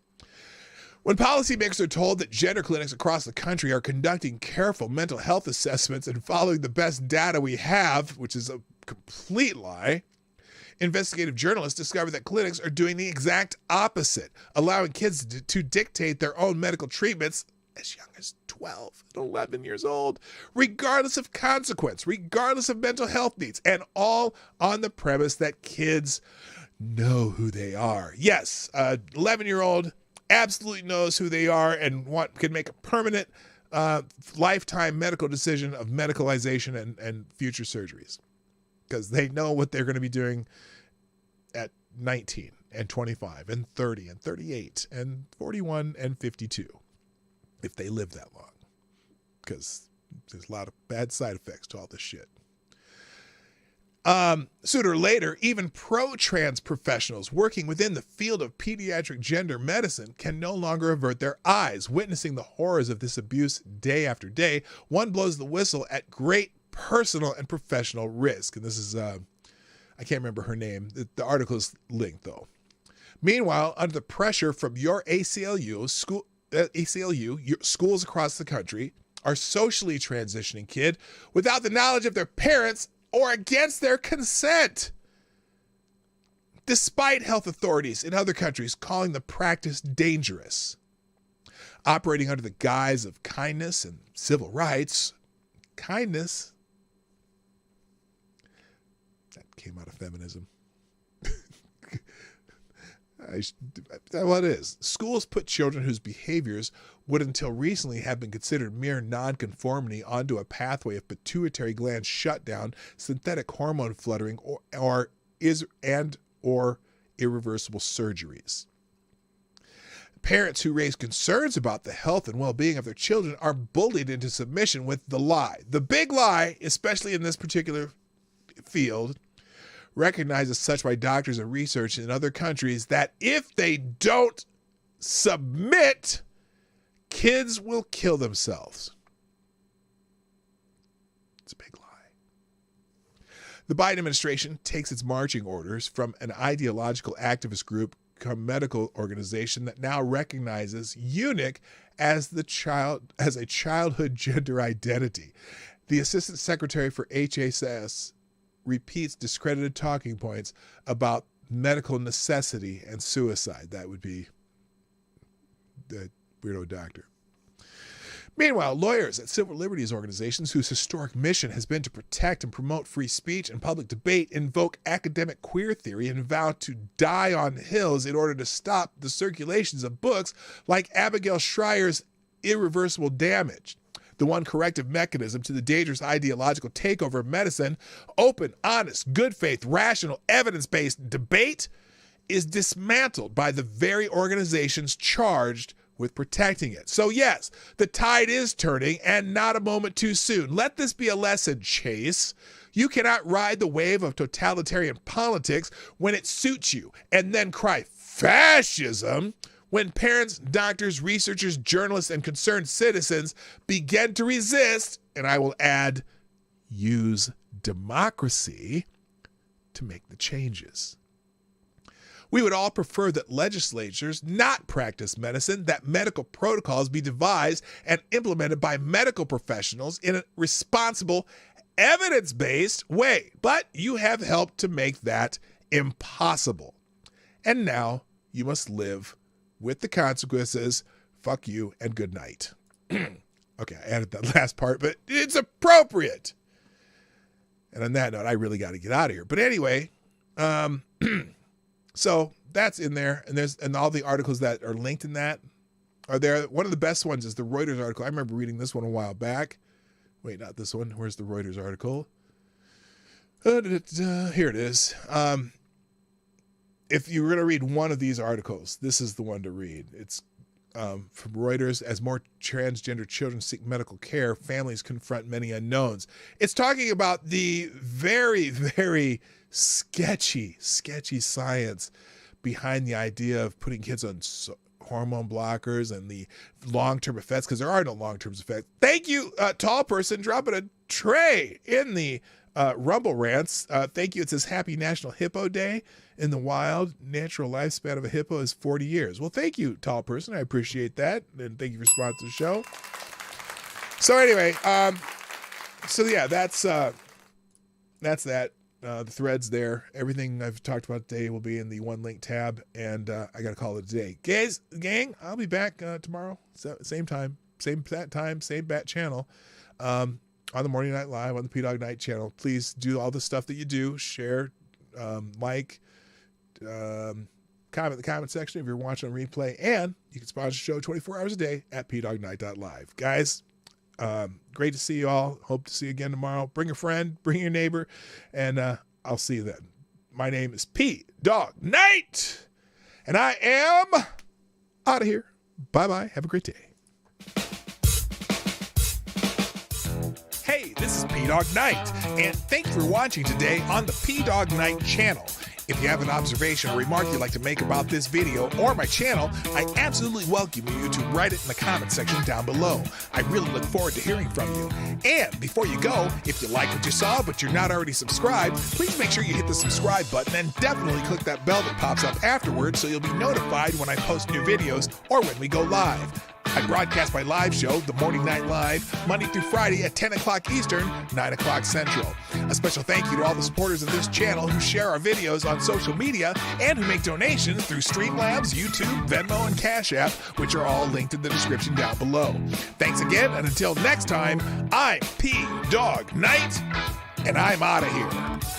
When policymakers are told that gender clinics across the country are conducting careful mental health assessments and following the best data we have, which is a complete lie, investigative journalists discover that clinics are doing the exact opposite, allowing kids to dictate their own medical treatments as young as 12 and 11 years old, regardless of consequence, regardless of mental health needs, and all on the premise that kids know who they are. Yes, an 11-year-old absolutely knows who they are and can make a permanent lifetime medical decision of medicalization and future surgeries, because they know what they're going to be doing at 19 and 25 and 30 and 38 and 41 and 52 if they live that long, because there's a lot of bad side effects to all this shit. Sooner or later, even pro-trans professionals working within the field of pediatric gender medicine can no longer avert their eyes, witnessing the horrors of this abuse day after day. One blows the whistle at great personal and professional risk. And this is, I can't remember her name. The article is linked, though. Meanwhile, under the pressure from your ACLU, schools across the country are socially transitioning kids without the knowledge of their parents or against their consent, despite health authorities in other countries calling the practice dangerous. Operating under the guise of kindness and civil rights, kindness, that came out of feminism. What is? Schools put children whose behaviors would until recently have been considered mere nonconformity onto a pathway of pituitary gland shutdown, synthetic hormone fluttering, or irreversible surgeries. Parents who raise concerns about the health and well-being of their children are bullied into submission with the lie. The big lie, especially in this particular field, recognized as such by doctors and research in other countries, that if they don't submit, kids will kill themselves. It's a big lie. The Biden administration takes its marching orders from an ideological activist group, medical organization that now recognizes eunuch as a childhood gender identity. The Assistant Secretary for HHS repeats discredited talking points about medical necessity and suicide. That would be the weirdo doctor. Meanwhile, lawyers at civil liberties organizations whose historic mission has been to protect and promote free speech and public debate invoke academic queer theory and vow to die on hills in order to stop the circulations of books like Abigail Schreier's Irreversible Damage. The one corrective mechanism to the dangerous ideological takeover of medicine, open, honest, good faith, rational, evidence-based debate, is dismantled by the very organizations charged with protecting it. So yes, the tide is turning, and not a moment too soon. Let this be a lesson, Chase. You cannot ride the wave of totalitarian politics when it suits you and then cry fascism when parents, doctors, researchers, journalists, and concerned citizens begin to resist, and I will add, use democracy to make the changes. We would all prefer that legislatures not practice medicine, that medical protocols be devised and implemented by medical professionals in a responsible, evidence-based way. But you have helped to make that impossible. And now you must live with the consequences. Fuck you and good night. Okay, I added that last part, but it's appropriate. And on that note, I really got to get out of here. But anyway, so that's in there, and all the articles that are linked in that are there. One of the best ones is the Reuters article. I remember reading this one a while back. Wait, not this one. Where's the Reuters article? Here it is. If you were going to read one of these articles, this is the one to read. It's from Reuters. As more transgender children seek medical care, families confront many unknowns. It's talking about the very, very sketchy science behind the idea of putting kids on hormone blockers and the long-term effects, because there are no long-term effects. Thank you, tall person, dropping a tray in the Rumble Rants. Thank you. It says Happy National Hippo Day. In the wild, natural lifespan of a hippo is 40 years. Well, thank you, tall person. I appreciate that. And thank you for sponsoring the show. So anyway, so yeah, that's that. The thread's there. Everything I've talked about today will be in the one link tab. And I got to call it a day. Gang, I'll be back tomorrow. Same time, same bat time, same bat channel, on the Morning Night Live on the P-Dog Night channel. Please do all the stuff that you do. Share, like, comment in the comment section if you're watching on replay, and you can sponsor the show 24 hours a day at pdognight.live. Guys, great to see you all. Hope to see you again tomorrow. Bring a friend, bring your neighbor, and I'll see you then. My name is P-Dog Night, and I am out of here. Bye-bye. Have a great day. Hey, this is P-Dog Night, and thank you for watching today on the P-Dog Night channel. If you have an observation or remark you'd like to make about this video or my channel, I absolutely welcome you to write it in the comment section down below. I really look forward to hearing from you. And before you go, if you like what you saw but you're not already subscribed, please make sure you hit the subscribe button and definitely click that bell that pops up afterwards so you'll be notified when I post new videos or when we go live. I broadcast my live show, The Morning Night Live, Monday through Friday at 10 o'clock Eastern, 9 o'clock Central. A special thank you to all the supporters of this channel who share our videos on social media and who make donations through Streamlabs, YouTube, Venmo, and Cash App, which are all linked in the description down below. Thanks again, and until next time, I'm P-Dog Night, and I'm out of here.